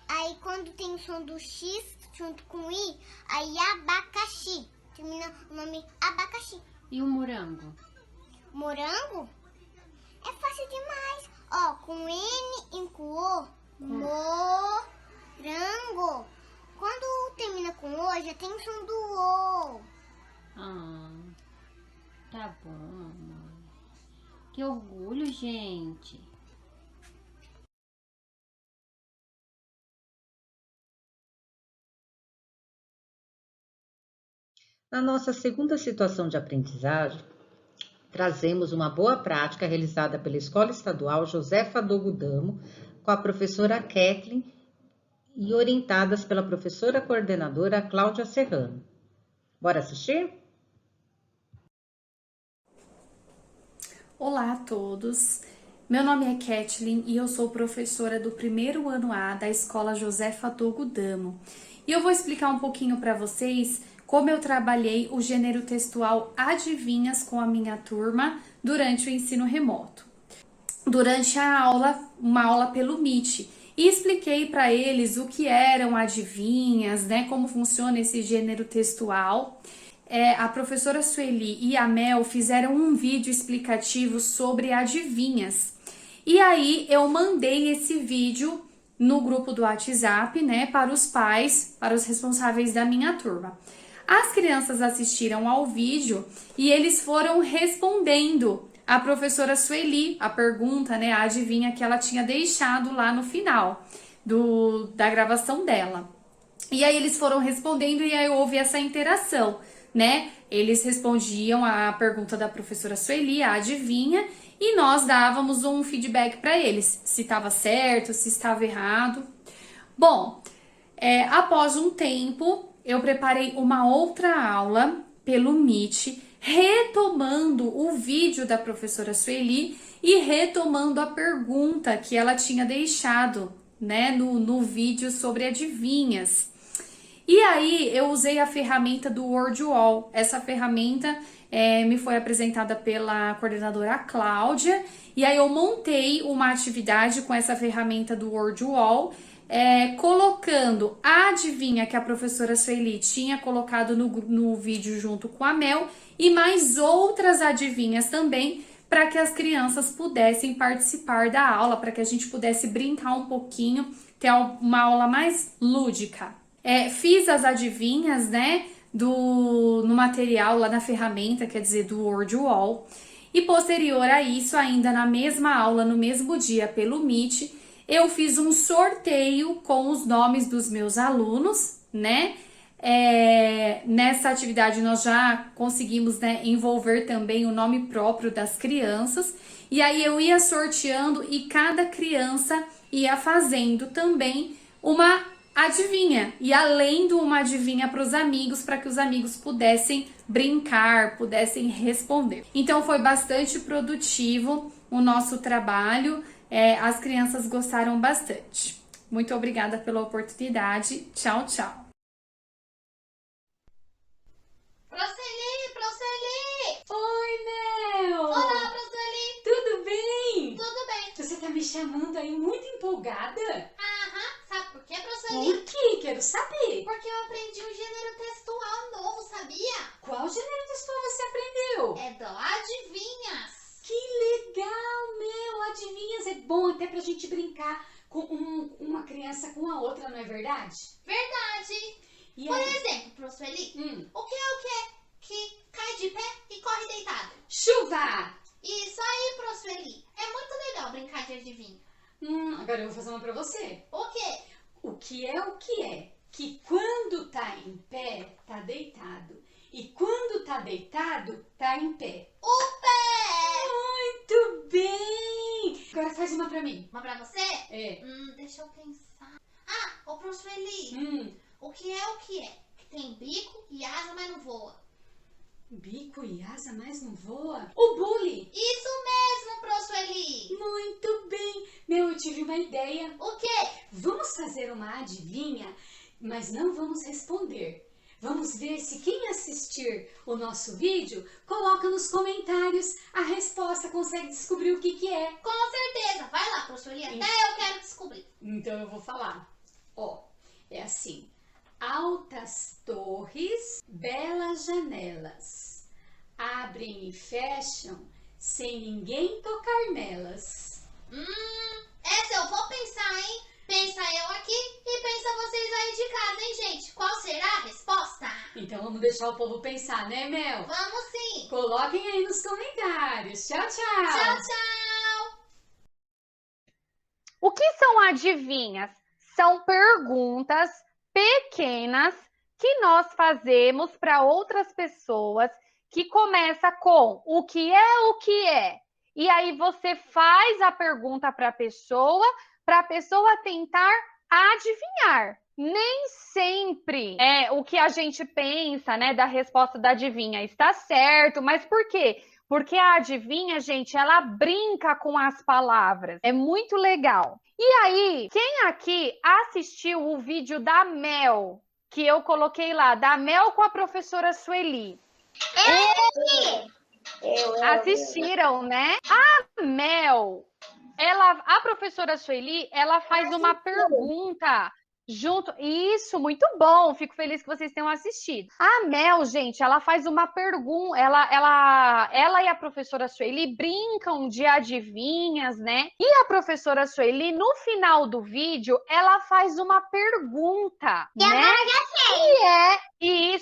Aí, quando tem o som do X junto com o I, aí abacaxi. Termina o nome abacaxi. E o morango? Morango? É fácil demais. Ó, com N e com O, Morango. Quando termina com O, já tem o som do O. Ah, tá bom, amor. Que orgulho, gente. Na nossa segunda situação de aprendizagem, trazemos uma boa prática realizada pela Escola Estadual Josefa Dogudamo com a professora Kathleen e orientadas pela professora coordenadora Cláudia Serrano. Bora assistir? Olá a todos, meu nome é Kathleen e eu sou professora do primeiro ano A da Escola Josefa Dogudamo. E eu vou explicar um pouquinho para vocês como eu trabalhei o gênero textual adivinhas com a minha turma durante o ensino remoto. Durante a aula, uma aula pelo Meet, e expliquei para eles o que eram adivinhas, né, como funciona esse gênero textual. A professora Sueli e a Mel fizeram um vídeo explicativo sobre adivinhas. E aí eu mandei esse vídeo no grupo do WhatsApp, né, para os pais, para os responsáveis da minha turma. As crianças assistiram ao vídeo e eles foram respondendo a professora Sueli, a pergunta, né, a adivinha que ela tinha deixado lá no final da gravação dela. E aí eles foram respondendo e aí houve essa interação, né? Eles respondiam a pergunta da professora Sueli, a adivinha, e nós dávamos um feedback para eles, se estava certo, se estava errado. Bom, após um tempo, eu preparei uma outra aula pelo Meet, retomando o vídeo da professora Sueli e retomando a pergunta que ela tinha deixado, né, no vídeo sobre adivinhas. E aí eu usei a ferramenta do Wordwall. Essa ferramenta me foi apresentada pela coordenadora Cláudia, e aí eu montei uma atividade com essa ferramenta do Wordwall, colocando a adivinha que a professora Sueli tinha colocado no vídeo junto com a Mel e mais outras adivinhas também, para que as crianças pudessem participar da aula, para que a gente pudesse brincar um pouquinho, ter uma aula mais lúdica. Fiz as adivinhas, né, no material lá na ferramenta, quer dizer, do Wordwall, e posterior a isso, ainda na mesma aula, no mesmo dia, pelo Meet, eu fiz um sorteio com os nomes dos meus alunos, né? Nessa atividade nós já conseguimos, né, envolver também o nome próprio das crianças, e aí eu ia sorteando e cada criança ia fazendo também uma adivinha, e além de uma adivinha para os amigos, para que os amigos pudessem brincar, pudessem responder. Então foi bastante produtivo o nosso trabalho, as crianças gostaram bastante. Muito obrigada pela oportunidade. Tchau, tchau. Proceli! Oi, Mel! Olá, Proceli! Tudo bem? Tudo bem. Você tá me chamando aí muito empolgada? Aham, sabe por quê, Proceli? Por quê? Quero saber. Porque eu aprendi um gênero textual novo, sabia? Qual gênero textual você aprendeu? É do adivinhas. Que legal, Mel! Adivinhas é bom até pra gente brincar com uma criança com a outra, não é verdade? Verdade. E por aí? exemplo, Proceli, o que que cai de pé e corre deitado? Chuva! Isso aí, Proceli. É muito legal brincar de adivinha. Agora eu vou fazer uma pra você. O quê? O que é o que é? Que quando tá em pé, tá deitado. E quando tá deitado, tá em pé. O pé! Muito bem! Agora faz uma pra mim. Uma pra você? Deixa eu pensar. Ô Proceli, o que é? Que tem bico e asa, mas não voa. Bico e asa, mas não voa? O bule! Isso mesmo, Proceli! Muito bem! Meu, eu tive uma ideia. O quê? Vamos fazer uma adivinha, mas não vamos responder. Vamos ver se quem assistir o nosso vídeo coloca nos comentários a resposta, consegue descobrir o que é. Com certeza! Vai lá, Proceli, até eu quero descobrir. Então eu vou falar. É assim. Altas torres, belas janelas, abrem e fecham sem ninguém tocar nelas. Essa eu vou pensar, hein? Pensa eu aqui e pensa vocês aí de casa, hein, gente? Qual será a resposta? Então vamos deixar o povo pensar, né, Mel? Vamos sim! Coloquem aí nos comentários. Tchau, tchau! Tchau, tchau! O que são adivinhas? São perguntas pequenas que nós fazemos para outras pessoas, que começa com o que é. E aí você faz a pergunta para a pessoa tentar adivinhar. Nem sempre é o que a gente pensa, né, da resposta da adivinha está certo, mas por quê? Porque a adivinha, gente, ela brinca com as palavras. É muito legal. E aí, quem aqui assistiu o vídeo da Mel, que eu coloquei lá, da Mel com a professora Sueli? Assistiram, né? A Mel, a professora Sueli, ela faz uma pergunta junto. Isso, muito bom. Fico feliz que vocês tenham assistido. A Mel, gente, ela faz uma pergunta. Ela e a professora Sueli brincam de adivinhas, né? E a professora Sueli, no final do vídeo, ela faz uma pergunta, né? E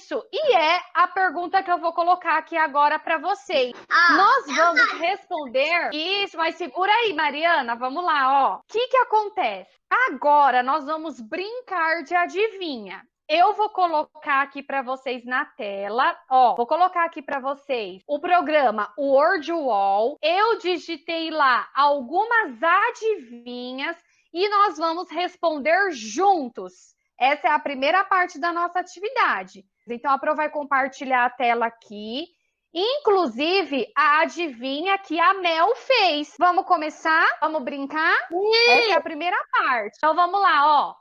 é a pergunta que eu vou colocar aqui agora para vocês. Nós vamos responder isso, mas segura aí, Mariana, vamos lá, ó. O que acontece? Agora nós vamos brincar de adivinha. Eu vou colocar aqui para vocês na tela, ó, vou colocar aqui para vocês o programa Wordwall. Eu digitei lá algumas adivinhas e nós vamos responder juntos. Essa é a primeira parte da nossa atividade. Então, a Pro vai compartilhar a tela aqui. Inclusive, a adivinha que a Mel fez. Vamos começar? Vamos brincar? Essa é a primeira parte. Então, vamos lá, ó.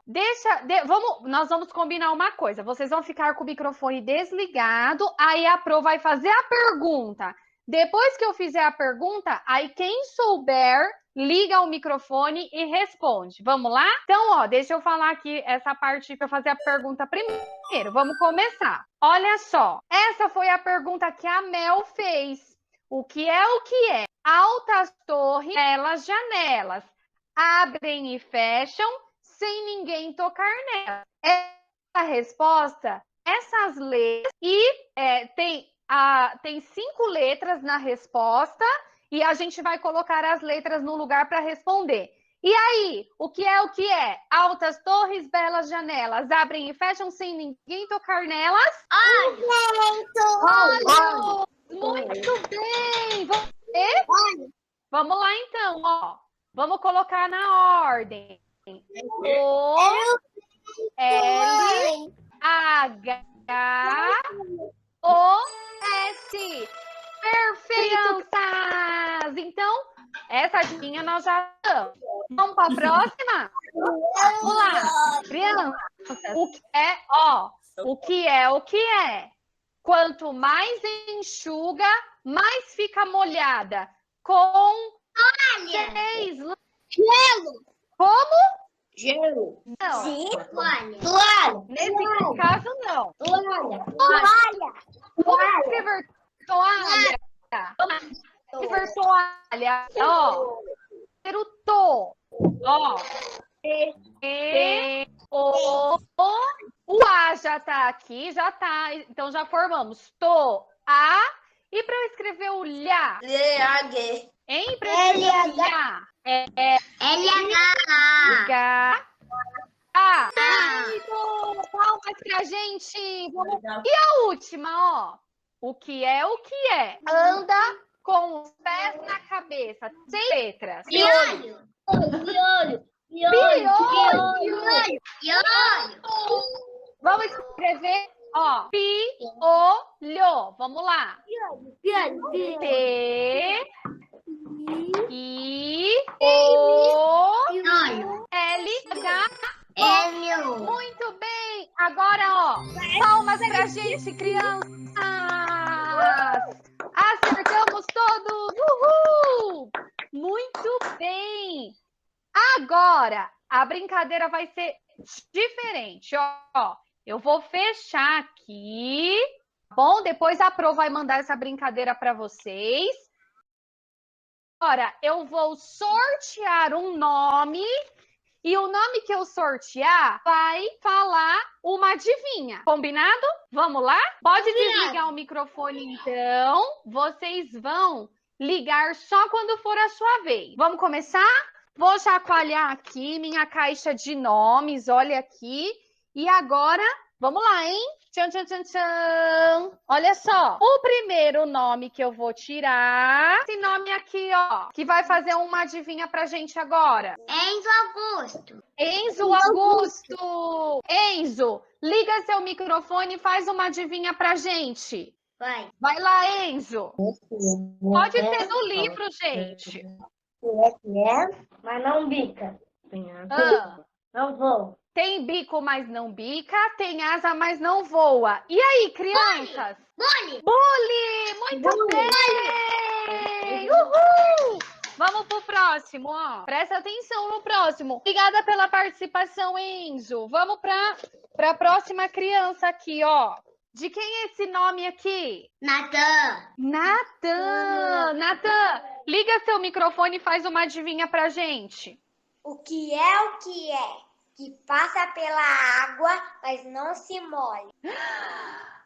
Nós vamos combinar uma coisa. Vocês vão ficar com o microfone desligado. Aí, a Pro vai fazer a pergunta. Depois que eu fizer a pergunta, aí quem souber, liga o microfone e responde. Vamos lá? Então, ó, deixa eu falar aqui essa parte para fazer a pergunta primeiro. Vamos começar. Olha só, essa foi a pergunta que a Mel fez. O que é? Altas torres, belas janelas, abrem e fecham sem ninguém tocar nelas. Essa resposta, essas letras, tem 5 letras na resposta, e a gente vai colocar as letras no lugar para responder. E aí, o que é? Altas torres, belas janelas, abrem e fecham sem ninguém tocar nelas? Olhos! Muito bem! Vamos lá então, ó. Vamos colocar na ordem. O, L, H, O, S. Perfeito, crianças! Então, essa adivinha nós já damos. Vamos para a próxima? Vamos lá. Crianças, o que é? Quanto mais enxuga, mais fica molhada. Com 6... Gelo. Como? Gelo. Não. Toalha. Nesse caso, não. Toalha. Vamos escrever toalha. Escrever toalha. Ó. O to. Ó. O A já tá aqui, já tá. Então já formamos to, a. E para eu escrever o lha? L-H. Hein? Para eu escrever o lha? L-H. A. Palmas pra gente. E a última, ó. O que é? Anda com os pés na cabeça. 6 letras. Piolho. Vamos escrever, ó. Piolho. Vamos lá. T. I. O. L. H. Muito bem. Agora, ó. Palmas pra gente, crianças. Acertamos todos. Uhul. Muito bem. Agora, a brincadeira vai ser diferente, ó. Eu vou fechar aqui, tá bom? Depois a Pro vai mandar essa brincadeira para vocês. Agora, eu vou sortear um nome e o nome que eu sortear vai falar uma adivinha. Combinado? Vamos lá? Pode desligar o microfone, então. Vocês vão ligar só quando for a sua vez. Vamos começar? Vou chacoalhar aqui minha caixa de nomes, olha aqui. E agora, vamos lá, hein? Tchan, tchan, tchan, tchan. Olha só, o primeiro nome que eu vou tirar, esse nome aqui, ó, que vai fazer uma adivinha pra gente agora. Enzo Augusto. Enzo Augusto. Enzo, liga seu microfone e faz uma adivinha pra gente. Vai lá, Enzo. Pode ser do livro, gente. Mas não bica. Não vou. Tem bico, mas não bica. Tem asa, mas não voa. E aí, crianças? Bully! Muito bem! Uhul! Vamos pro próximo, ó. Presta atenção no próximo. Obrigada pela participação, Enzo. Vamos pra próxima criança aqui, ó. De quem é esse nome aqui? Natan. Natan, liga seu microfone e faz uma adivinha pra gente. O que é, que passa pela água, mas não se molha.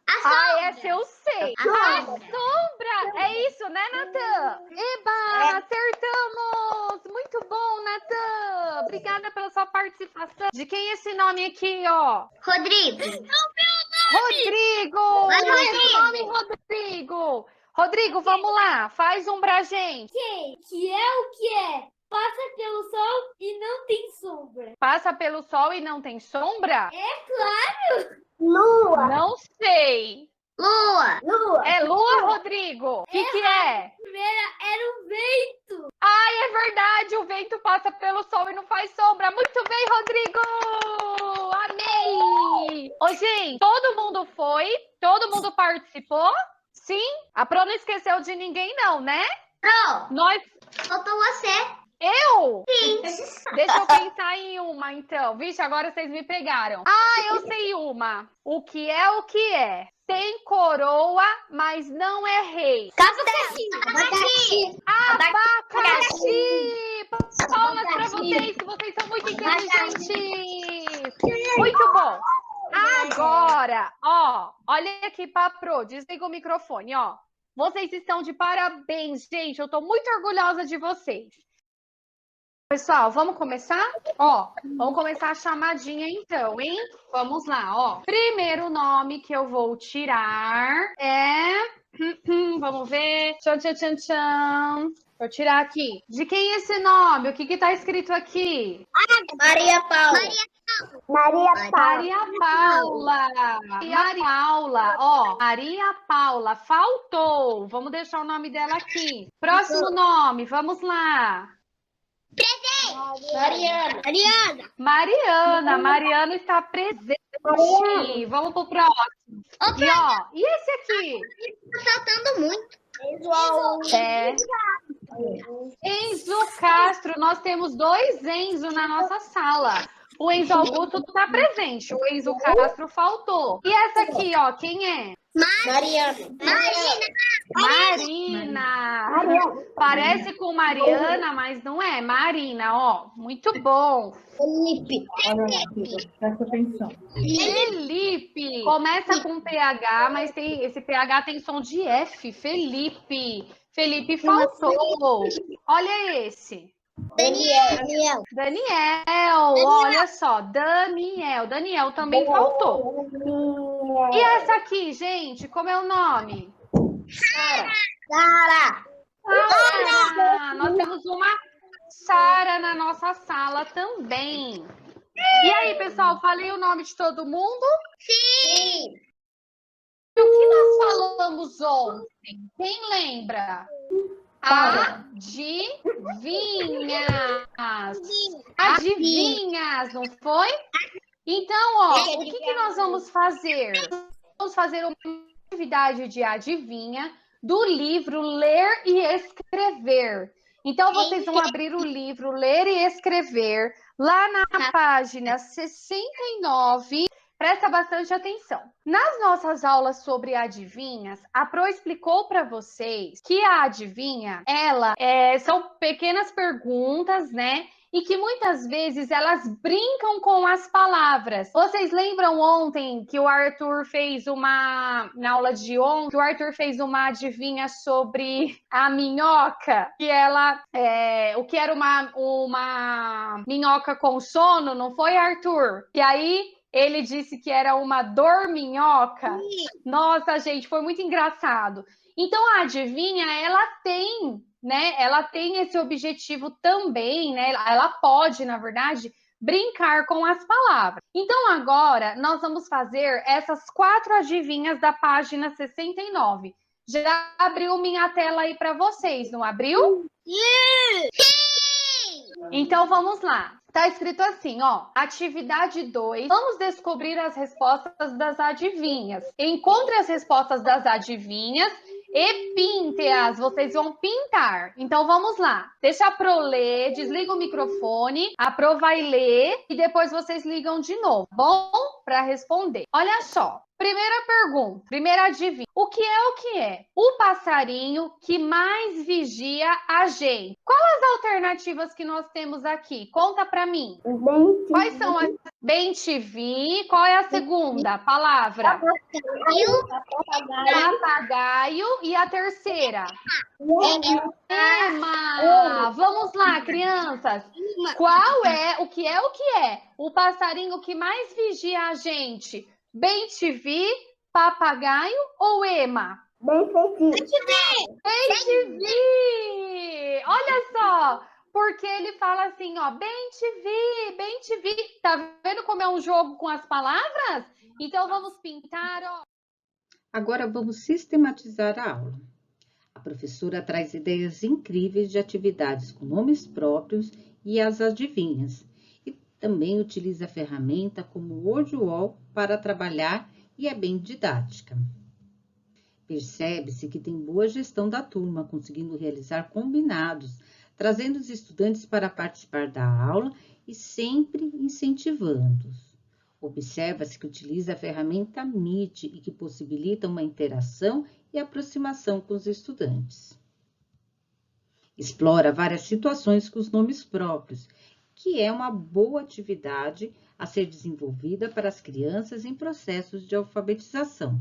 Essa eu sei. A sombra. É isso, né, Natan? Eba, acertamos. Muito bom, Natan. Obrigada pela sua participação. De quem é esse nome aqui, ó? Rodrigo. Rodrigo. Seu nome, Rodrigo. Rodrigo, vamos lá. Faz um pra gente. Que é, passa pelo sol e não tem sombra. Passa pelo sol e não tem sombra? É claro. Lua. Não sei. Lua. É lua, Rodrigo? O que é? Primeira era o vento. Ai, é verdade. O vento passa pelo sol e não faz sombra. Muito bem, Rodrigo. Amei. Ô, gente, todo mundo foi? Todo mundo participou? Sim? A Pro não esqueceu de ninguém, não, né? Pro. Nós... Faltou você. Eu? Sim. Deixa eu pensar em uma, então. Vixe, agora vocês me pegaram. Eu sei uma. O que é? Tem coroa, mas não é rei. Abacaxi. Abacaxi. Palmas pra vocês, que vocês são muito inteligentes. Muito bom. Agora, ó, olha aqui pra Pro. Desliga o microfone, ó. Vocês estão de parabéns, gente. Eu tô muito orgulhosa de vocês. Pessoal, vamos começar? Ó, vamos começar a chamadinha então, hein? Vamos lá, ó. Primeiro nome que eu vou tirar é... Vamos ver. Tchan, tchan, tchan, tchan. Vou tirar aqui. De quem é esse nome? O que tá escrito aqui? Maria Paula. Maria Paula, ó, Maria Paula, faltou. Vamos deixar o nome dela aqui. Próximo nome, vamos lá. Mariana está presente. Vamos pro próximo. E ó, e esse aqui? Tá faltando muito. Enzo Castro, nós temos 2 Enzo na nossa sala. O Enzo Augusto está presente, o Enzo Castro faltou. E essa aqui, ó, quem é? Marina. Parece com Mariana, mas não é. Marina, ó. Muito bom. Presta atenção. Felipe. Começa com PH, mas esse PH tem som de F. Felipe. Felipe faltou. Olha esse. Daniel, olha só, Daniel também faltou. E essa aqui, gente, como é o nome? Sara. Nós temos uma Sara na nossa sala também. E aí, pessoal, falei o nome de todo mundo? Sim. O que nós falamos ontem? Quem lembra? Adivinhas, não foi? Então, ó, o que nós vamos fazer? Vamos fazer uma atividade de adivinha do livro Ler e Escrever. Então, vocês vão abrir o livro Ler e Escrever, lá na página 69. Presta bastante atenção. Nas nossas aulas sobre adivinhas, a Pro explicou para vocês que a adivinha, são pequenas perguntas, né? e que muitas vezes elas brincam com as palavras. Vocês lembram ontem que o Arthur fez na aula de ontem, que o Arthur fez uma adivinha sobre a minhoca, que o que era uma minhoca com sono, não foi, Arthur? E aí ele disse que era uma dorminhoca. Nossa, gente, foi muito engraçado. Então, a adivinha, ela tem, né? Ela tem esse objetivo também, né? Ela pode, na verdade, brincar com as palavras. Então, agora, nós vamos fazer essas 4 adivinhas da página 69. Já abriu minha tela aí para vocês, não abriu? Sim! Então, vamos lá. Tá escrito assim, ó, atividade 2, vamos descobrir as respostas das adivinhas. Encontre as respostas das adivinhas e pinte-as, vocês vão pintar. Então, vamos lá. Deixa a Pro ler, desliga o microfone, a Pro vai ler e depois vocês ligam de novo, bom? Para responder. Olha só, primeira pergunta, primeira adivinha. O que é? O passarinho que mais vigia a gente. Quais as alternativas que nós temos aqui? Conta para mim. Quais são as... Bem-te-vi. Qual é a segunda palavra? Papagaio. E a terceira? Ema. Vamos lá, crianças. O que é? O passarinho que mais vigia a gente. Bem-te-vi, papagaio ou ema? Bem-te-vi. Olha só. Porque ele fala assim, ó, bem-te-vi. Tá vendo como é um jogo com as palavras? Então, vamos pintar, ó. Agora, vamos sistematizar a aula. A professora traz ideias incríveis de atividades com nomes próprios e as adivinhas. E também utiliza a ferramenta como o WordWall para trabalhar e é bem didática. Percebe-se que tem boa gestão da turma, conseguindo realizar combinados, trazendo os estudantes para participar da aula e sempre incentivando-os. Observa-se que utiliza a ferramenta Meet e que possibilita uma interação e aproximação com os estudantes. Explora várias situações com os nomes próprios, que é uma boa atividade a ser desenvolvida para as crianças em processos de alfabetização,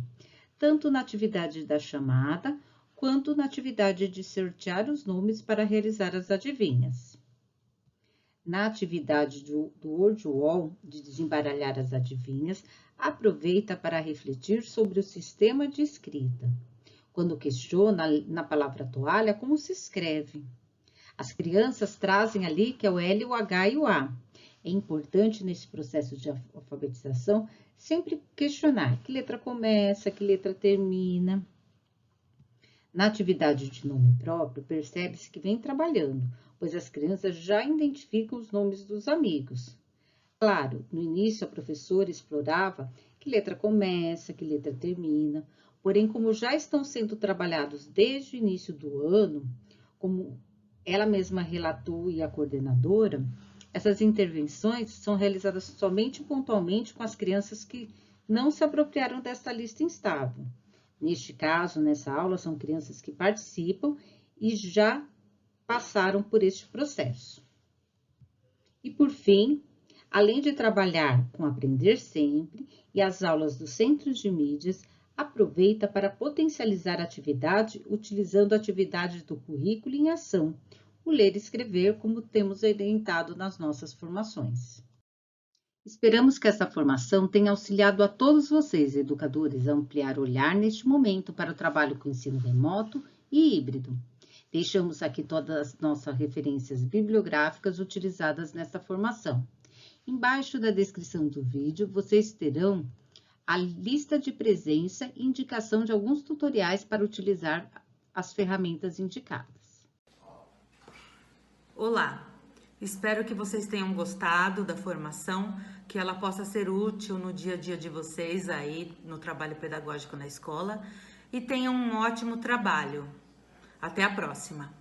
tanto na atividade da chamada, quanto na atividade de sortear os nomes para realizar as adivinhas. Na atividade do WordWall, de desembaralhar as adivinhas, aproveita para refletir sobre o sistema de escrita. Quando questiona na palavra toalha, como se escreve? As crianças trazem ali que é o L, o H e o A. É importante nesse processo de alfabetização sempre questionar que letra começa, que letra termina. Na atividade de nome próprio, percebe-se que vem trabalhando, pois as crianças já identificam os nomes dos amigos. Claro, no início a professora explorava que letra começa, que letra termina, porém, como já estão sendo trabalhados desde o início do ano, como ela mesma relatou e a coordenadora, essas intervenções são realizadas somente pontualmente com as crianças que não se apropriaram desta lista instável. Neste caso, nessa aula, são crianças que participam e já passaram por este processo. E, por fim, além de trabalhar com Aprender Sempre e as aulas dos centros de mídias, aproveita para potencializar a atividade utilizando a atividade do currículo em ação, o ler e escrever, como temos orientado nas nossas formações. Esperamos que essa formação tenha auxiliado a todos vocês, educadores, a ampliar o olhar neste momento para o trabalho com ensino remoto e híbrido. Deixamos aqui todas as nossas referências bibliográficas utilizadas nesta formação. Embaixo da descrição do vídeo, vocês terão a lista de presença e indicação de alguns tutoriais para utilizar as ferramentas indicadas. Olá! Espero que vocês tenham gostado da formação, que ela possa ser útil no dia a dia de vocês aí no trabalho pedagógico na escola e tenham um ótimo trabalho. Até a próxima!